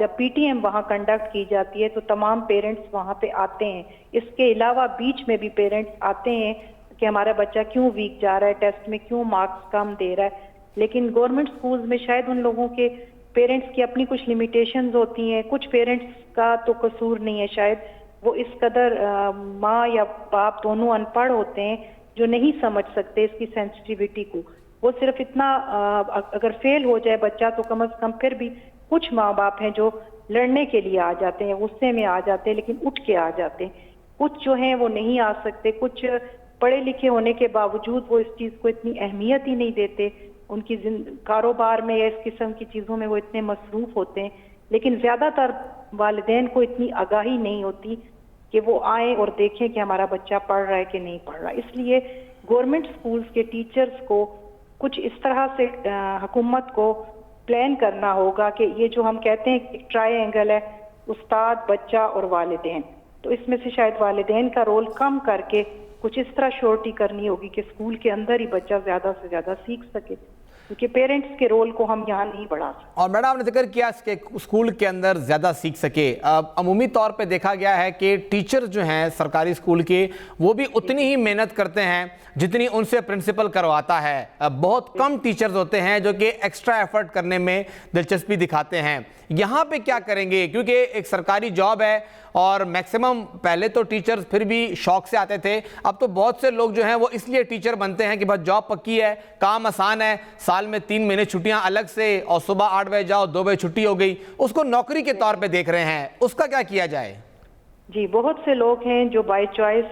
जब पीटीएम वहाँ कंडक्ट की जाती है तो तमाम पेरेंट्स वहाँ पे आते हैं। इसके अलावा बीच में भी पेरेंट्स आते हैं कि हमारा बच्चा क्यों वीक जा रहा है, टेस्ट में क्यों मार्क्स कम दे रहा है। लेकिन गवर्नमेंट स्कूल्स में शायद उन लोगों के पेरेंट्स की अपनी कुछ लिमिटेशंस होती हैं, कुछ पेरेंट्स का तो कसूर नहीं है, शायद वो इस कदर माँ या बाप दोनों अनपढ़ होते हैं जो नहीं समझ सकते इसकी सेंसिटिविटी को। वो सिर्फ इतना अगर फेल हो जाए बच्चा तो कम से कम फिर भी कुछ माँ बाप हैं जो लड़ने के लिए आ जाते हैं, गुस्से में आ जाते हैं, लेकिन उठ के आ जाते हैं। कुछ जो हैं वो नहीं आ सकते, कुछ पढ़े लिखे होने के बावजूद वो इस चीज़ को इतनी अहमियत ही नहीं देते, उनकी कारोबार में या इस किस्म की चीज़ों में वो इतने मसरूफ होते हैं। लेकिन ज़्यादातर वालिदैन को इतनी आगाही नहीं होती कि वो आए और देखें कि हमारा बच्चा पढ़ रहा है कि नहीं पढ़ रहा। इसलिए गवर्नमेंट स्कूल्स के टीचर्स को कुछ इस तरह से हुकूमत को प्लान करना होगा कि ये जो हम कहते हैं एक ट्रायंगल है, उस्ताद, बच्चा और वालिदैन, तो इसमें से शायद वालिदैन का रोल कम करके कुछ इस तरह श्योरिटी करनी होगी कि स्कूल के अंदर ही बच्चा ज़्यादा से ज़्यादा सीख सके, क्योंकि पेरेंट्स के रोल को हम यहाँ नहीं बढ़ा सकते। और मैडम आपने जिक्र किया कि स्कूल के अंदर ज़्यादा सीख सके, अमूमी तौर पे देखा गया है कि टीचर जो हैं सरकारी स्कूल के वो भी उतनी ही मेहनत करते हैं जितनी उनसे प्रिंसिपल करवाता है। बहुत कम टीचर्स होते हैं जो कि एक्स्ट्रा एफर्ट करने में दिलचस्पी दिखाते हैं। यहाँ पे क्या करेंगे, क्योंकि एक सरकारी जॉब है और मैक्सिमम पहले तो टीचर्स फिर भी शौक से आते थे, अब तो बहुत से लोग जो हैं वो इसलिए टीचर बनते हैं कि बस जॉब पक्की है, काम आसान है, साल में 3 महीने छुट्टियां अलग से और सुबह 8 बजे जाओ 2 बजे छुट्टी हो गई, उसको नौकरी के तौर पे देख रहे हैं। उसका क्या किया जाए? जी, बहुत से लोग हैं जो बाय चॉइस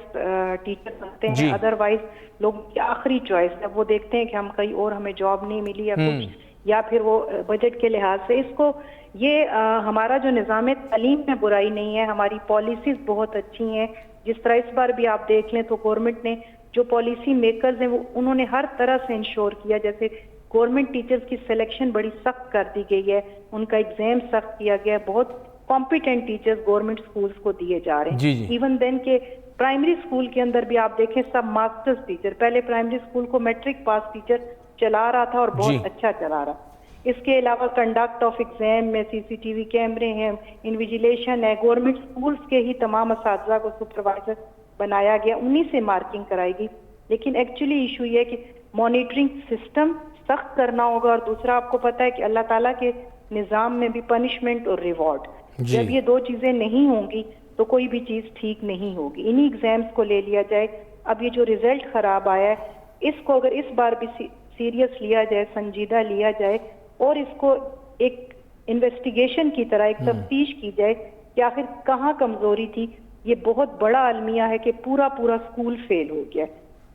टीचर बनते हैं, अदरवाइज लोग की आखिरी चॉइस जब वो देखते हैं कि हम कहीं और हमें जॉब नहीं मिली या कुछ, या फिर वो बजट के लिहाज से इसको ये हमारा जो निज़ाम तालीम में बुराई नहीं है, हमारी पॉलिसीज बहुत अच्छी हैं। जिस तरह इस बार भी आप देख लें तो गवर्नमेंट ने जो पॉलिसी मेकर्स हैं वो उन्होंने हर तरह से इंश्योर किया, जैसे गवर्नमेंट टीचर्स की सिलेक्शन बड़ी सख्त कर दी गई है, उनका एग्जाम सख्त किया गया है, बहुत कॉम्पिटेंट टीचर्स गवर्नमेंट स्कूल्स को दिए जा रहे हैं। इवन देन के प्राइमरी स्कूल के अंदर भी आप देखें सब मास्टर्स टीचर, पहले प्राइमरी स्कूल को मैट्रिक पास टीचर चला रहा था और बहुत अच्छा चला रहा। इसके अलावा कंडक्ट ऑफ एग्जाम में सीसीटीवी कैमरे हैं, इन्विजिलेशन है, गवर्नमेंट स्कूल्स के ही तमाम असातिज़ा को सुपरवाइजर बनाया गया, उन्हीं से मार्किंग कराएगी। लेकिन एक्चुअली इशू ये है कि मॉनिटरिंग सिस्टम सख्त करना होगा, और दूसरा आपको पता है कि अल्लाह ताला के निज़ाम में भी पनिशमेंट और रिवॉर्ड, जब ये दो चीज़ें नहीं होंगी तो कोई भी चीज़ ठीक नहीं होगी। इन्हीं एग्जाम्स को ले लिया जाए, अब ये जो रिजल्ट खराब आया है इसको अगर इस बार भी सीरियस लिया जाए, संजीदा लिया जाए और इसको एक इन्वेस्टिगेशन की तरह एक तफ्तीश की जाए कि आखिर कहाँ कमजोरी थी। ये बहुत बड़ा अलमिया है कि पूरा स्कूल फेल हो गया।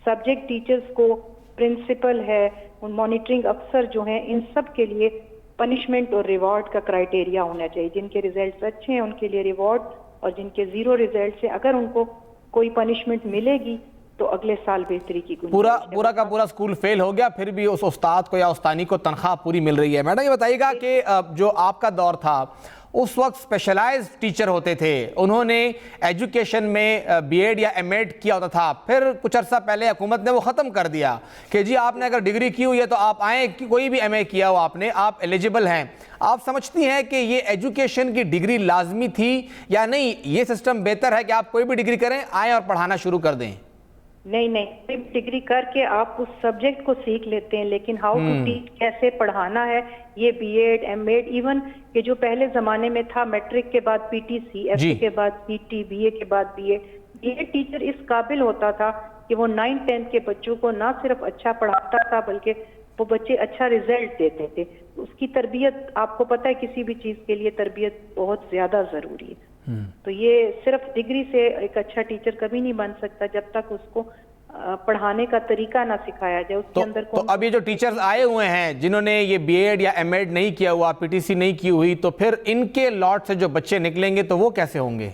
सब्जेक्ट टीचर्स को, प्रिंसिपल है, उन मॉनिटरिंग अफसर जो हैं, इन सब के लिए पनिशमेंट और रिवॉर्ड का क्राइटेरिया होना चाहिए। जिनके रिजल्ट्स अच्छे हैं उनके लिए रिवॉर्ड, और जिनके जीरो रिजल्ट है अगर उनको कोई पनिशमेंट मिलेगी तो अगले साल बेहतरी की पूरा का पूरा स्कूल फेल हो गया, फिर भी उस उस्ताद को या उस्तानी को तनख्वाह पूरी मिल रही है। मैडम ये बताइएगा कि जो आपका दौर था उस वक्त स्पेशलाइज्ड टीचर होते थे, उन्होंने एजुकेशन में बीएड या एमएड किया होता था, फिर कुछ अर्सा पहले हुकूमत ने वो ख़त्म कर दिया कि जी आपने अगर डिग्री की हुई है तो आप आएँ, कोई भी एमए किया हो आपने, आप एलिजिबल हैं। आप समझती हैं कि ये एजुकेशन की डिग्री लाजमी थी या नहीं? ये सिस्टम बेहतर है कि आप कोई भी डिग्री करें, आएँ और पढ़ाना शुरू कर दें? नहीं, डिग्री करके आप उस सब्जेक्ट को सीख लेते हैं, लेकिन हाउ टू टीच, कैसे पढ़ाना है, ये बीएड, एमएड, इवन कि जो पहले जमाने में था मैट्रिक के बाद पीटीसी, एफए के बाद पीटी, बीए के बाद बीए टीचर इस काबिल होता था कि वो 9-10 के बच्चों को ना सिर्फ अच्छा पढ़ाता था बल्कि वो बच्चे अच्छा रिजल्ट देते थे। उसकी तरबियत, आपको पता है किसी भी चीज के लिए तरबियत बहुत ज्यादा जरूरी है। तो ये सिर्फ डिग्री से एक अच्छा टीचर कभी नहीं बन सकता जब तक उसको पढ़ाने का तरीका ना सिखाया जाए, उसके अंदर तो अब ये जो टीचर्स आए हुए हैं जिन्होंने ये बीएड या एमएड नहीं किया हुआ, पीटीसी नहीं की हुई, तो फिर इनके लॉट से जो बच्चे निकलेंगे तो वो कैसे होंगे?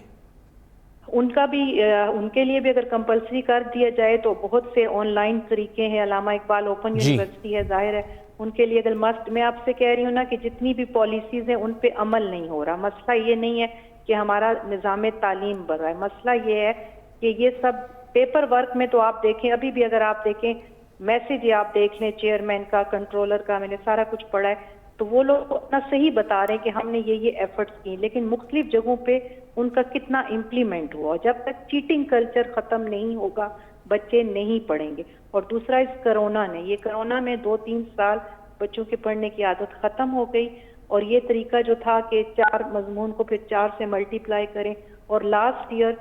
उनका भी उनके लिए भी अगर कंपलसरी कर दिया जाए तो बहुत से ऑनलाइन तरीके हैं, अल्लामा इकबाल ओपन यूनिवर्सिटी है, जाहिर है उनके लिए अगर मस्ट। मैं आपसे कह रही हूँ ना कि जितनी भी पॉलिसीज हैं उन पे अमल नहीं हो रहा। मसला ये नहीं है कि हमारा निज़ाम तालीम बढ़ रहा है, मसला ये है कि ये सब पेपर वर्क में, तो आप देखें अभी भी अगर आप देखें मैसेज आप देख लें चेयरमैन का, कंट्रोलर का, मैंने सारा कुछ पढ़ा है, तो वो लोग अपना सही बता रहे हैं कि हमने ये एफर्ट्स किए, लेकिन मुख्तलिफ जगहों पे उनका कितना इम्प्लीमेंट हुआ। जब तक चीटिंग कल्चर खत्म नहीं होगा बच्चे नहीं पढ़ेंगे। और दूसरा इस कोरोना में 2-3 साल बच्चों के पढ़ने की आदत खत्म हो गई, और ये तरीका जो था कि 4 मजमून को फिर 4 से मल्टीप्लाई करें, और लास्ट ईयर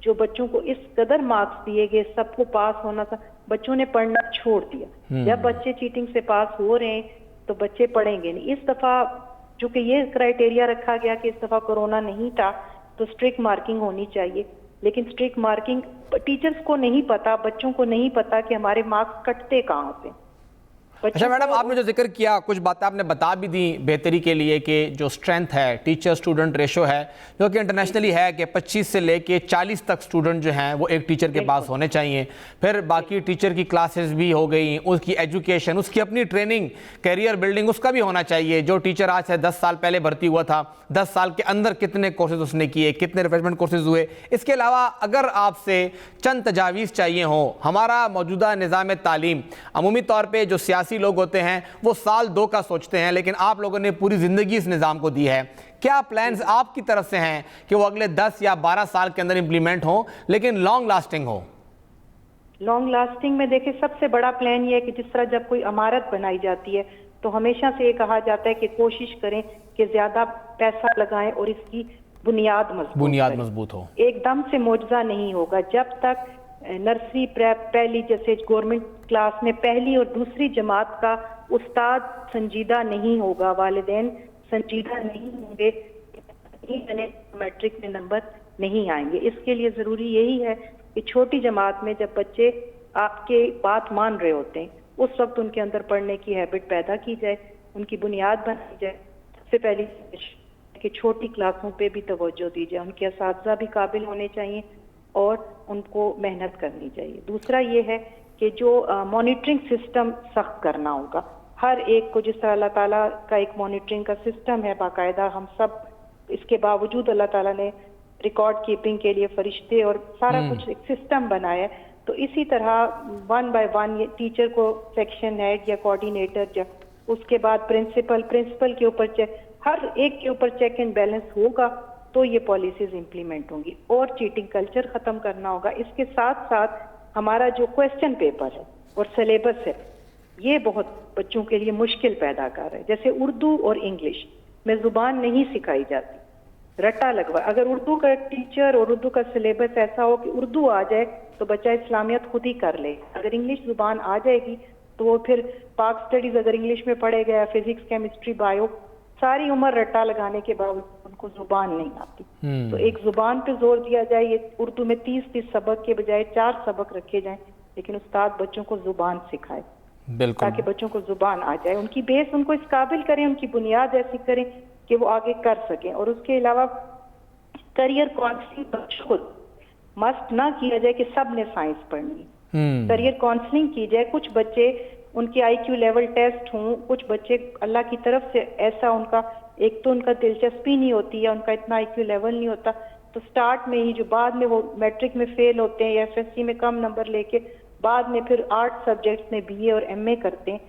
जो बच्चों को इस कदर मार्क्स दिए गए, सबको पास होना था, बच्चों ने पढ़ना छोड़ दिया। जब बच्चे चीटिंग से पास हो रहे हैं तो बच्चे पढ़ेंगे नहीं। इस दफा चूंकि ये क्राइटेरिया रखा गया कि इस दफा कोरोना नहीं था तो स्ट्रिक्ट मार्किंग होनी चाहिए, लेकिन स्ट्रिक्ट मार्किंग टीचर्स को नहीं पता, बच्चों को नहीं पता कि हमारे मार्क्स कटते कहाँ से। अच्छा मैडम, आपने जो जिक्र किया, कुछ बातें आपने बता भी दी बेहतरी के लिए कि जो स्ट्रेंथ है, टीचर स्टूडेंट रेशो है, जो कि इंटरनेशनली है कि 25 से लेके 40 तक स्टूडेंट जो हैं वो एक टीचर के पास होने चाहिए। फिर बाकी टीचर की क्लासेस भी हो गई, उसकी एजुकेशन, उसकी अपनी ट्रेनिंग, करियर बिल्डिंग, उसका भी होना चाहिए। जो टीचर आज से 10 साल पहले भर्ती हुआ था, 10 साल के अंदर कितने कोर्सेज उसने किए, कितने रिफ्रेशमेंट कोर्सेज हुए। इसके अलावा अगर आपसे चंद तजावीज़ चाहिए हो, हमारा मौजूदा निज़ाम तालीम, अमूमी तौर पर जो सियासी लोग होते हैं वो साल 2 का सोचते हैं, लेकिन आप लोगों ने पूरी जिंदगी इस निजाम को दी है। क्या प्लान्स आपकी तरफ से हैं कि वो अगले 10 या 12 साल के अंदर इंप्लीमेंट हो, लेकिन लॉन्ग लास्टिंग हो? लॉन्ग लास्टिंग में देखिए सबसे बड़ा प्लान ये है कि जिस तरह जब कोई इमारत बनाई जाती है तो हमेशा से ये कहा जाता है कि कोशिश करें कि ज्यादा पैसा लगाएं और इसकी बुनियाद मजबूत हो। एकदम से मौजज़ा नहीं होगा। जब तक नर्सरी, प्रेप, पहली, जैसे गवर्नमेंट क्लास में पहली और दूसरी जमात का उस्ताद संजीदा नहीं होगा, वालिदैन संजीदा नहीं होंगे, मैट्रिक में नंबर नहीं आएंगे। इसके लिए जरूरी यही है कि छोटी जमात में जब बच्चे आपके बात मान रहे होते हैं उस वक्त उनके अंदर पढ़ने की हैबिट पैदा की जाए, उनकी बुनियाद बनाई जाए। सबसे पहली कि छोटी क्लासों पे भी तवज्जो दी जाए, उनके असातिज़ा भी काबिल होने चाहिए और उनको मेहनत करनी चाहिए। दूसरा ये है कि जो मॉनिटरिंग सिस्टम सख्त करना होगा हर एक को, जिस तरह अल्लाह ताला का एक मॉनिटरिंग का सिस्टम है बाकायदा, हम सब इसके बावजूद अल्लाह ताला ने रिकॉर्ड कीपिंग के लिए फरिश्ते और सारा कुछ एक सिस्टम बनाया है, तो इसी तरह 1 बाय 1 ये टीचर को सेक्शन हेड या कोऑर्डिनेटर या उसके बाद प्रिंसिपल के ऊपर हर एक के ऊपर चेक एंड बैलेंस होगा तो ये पॉलिसीज इंप्लीमेंट होंगी और चीटिंग कल्चर खत्म करना होगा। इसके साथ साथ हमारा जो क्वेश्चन पेपर है और सिलेबस है ये बहुत बच्चों के लिए मुश्किल पैदा कर रहा है। जैसे उर्दू और इंग्लिश में जुबान नहीं सिखाई जाती, रट्टा लगवा। अगर उर्दू का टीचर और उर्दू का सिलेबस ऐसा हो कि उर्दू आ जाए तो बच्चा इस्लामियत खुद ही कर ले। अगर इंग्लिश जुबान आ जाएगी तो वो फिर पाक स्टडीज अगर इंग्लिश में पढ़ेगा या फिजिक्स, केमिस्ट्री, बायो, सारी उम्र रट्टा लगाने के बावजूद उनको जुबान नहीं आती। तो एक जुबान पे जोर दिया जाए, ये उर्दू में 30 सबक के बजाय 4 सबक रखे जाएं, लेकिन उस्ताद बच्चों को जुबान सिखाए ताकि बच्चों को जुबान आ जाए, उनकी बेस उनको इस काबिल करें, उनकी बुनियाद ऐसी करें कि वो आगे कर सकें। और उसके अलावा करियर काउंसलिंग बच्चों को मस्ट ना किया जाए कि सब ने साइंस पढ़नी, करियर काउंसलिंग की जाए। कुछ बच्चे उनके IQ लेवल टेस्ट हों, कुछ बच्चे अल्लाह की तरफ से ऐसा उनका एक तो उनका दिलचस्पी नहीं होती या उनका इतना IQ लेवल नहीं होता, तो स्टार्ट में ही जो बाद में वो मैट्रिक में फेल होते हैं या FSC में कम नंबर लेके बाद में फिर 8 सब्जेक्ट्स में BA और MA करते हैं,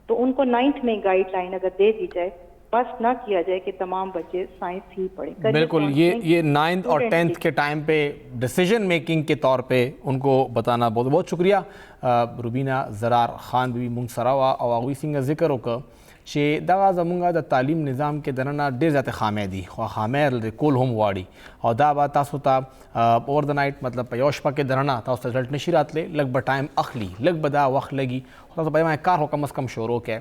तो उनको 9th में गाइडलाइन अगर दे दी जाए बस ना किया जाए कि तमाम बच्चे साइंस ही पढ़ें। बिल्कुल, ये 9th और 10th के टाइम पे डिसीजन मेकिंग के तौर पे उनको बताना बहुत बहुत शुक्रिया। रुबीना ज़रार ख़ान भी मूंग सरावा और आगुई सिंह ज़िक्र होकर चे दगा जमुंगा द तालीम निज़ाम के दरना ढेर ज़्यादा खामियां दी और खामियां कोल हम वाड़ी और दा बात तासुता ओवर द नाइट मतलब पयोशपा के दरना तास रिजल्ट नशी रात ले लग टाइम अखली लग बदा वक्त लगी और भाई कार हो कम अज़ कम शोरों के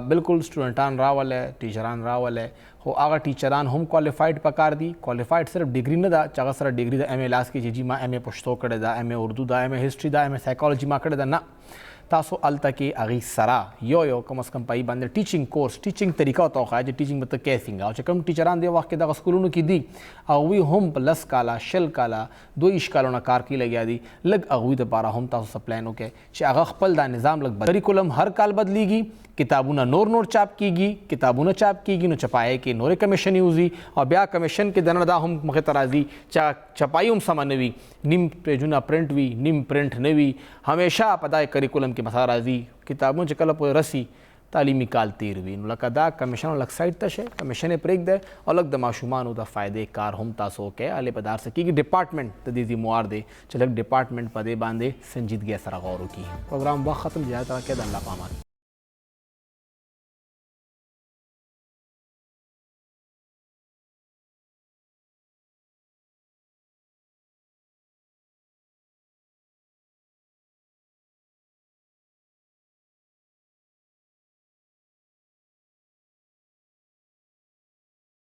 बिल्कुल स्टूडेंटान रावल है टीचरान रावल है हो आगा टीचरान हम क्वालिफाइड पकार दी क्वालिफाइड सिर्फ डिग्री न दा चागा सर डिग्री दा MA लास्ट की जी माँ MA पुश्तो करे दा MA उर्दू दा MA हिस्ट्री दा MA साइकोलॉजी माँ करे दा ना तासो अलता के अगी सरा यो कम अज़ कम पाई बांधे टीचिंग कोर्स टीचिंग तरीका होता है जो टीचिंग मतलब कैसिंगा और कम टीचरान दे वाक़ दा स्कूलों की दी अगवी हम प्लस काला शल काला दो इश्कालों ना कार की लगी दी लग अगवी दबारा हम तासो सप्लाइनों के चे अगा खपल दा निज़ाम लग करिकुलम हर काल बदलीगी किताबों ना नोर चाप कीगी किताबों ना चाप कीगी नो छपाए के नोरे कमीशन यूज़ी और ब्या कमीशन के दनदा हम मखे तराजी चा छपाई हम समनवी निम पेजुना प्रिंट वी निम प्रिंट नवी हमेशा पता करिकुलम के मसाराजी किताबों चकल रसी तालीमी काल तीर भी लकदा कमीशन लग साइड तश है कमीशन प्रेक दे अलग दमाशुमान उदा फ़ायदे कार हम तासो के अले पदार से की डिपार्टमेंट तदीजी मुआर दे चलक डिपार्टमेंट पदे बांधे संजीदगी असर गौर की प्रोग्राम वक्त ख़त्म जाता के अल्लाह पामान।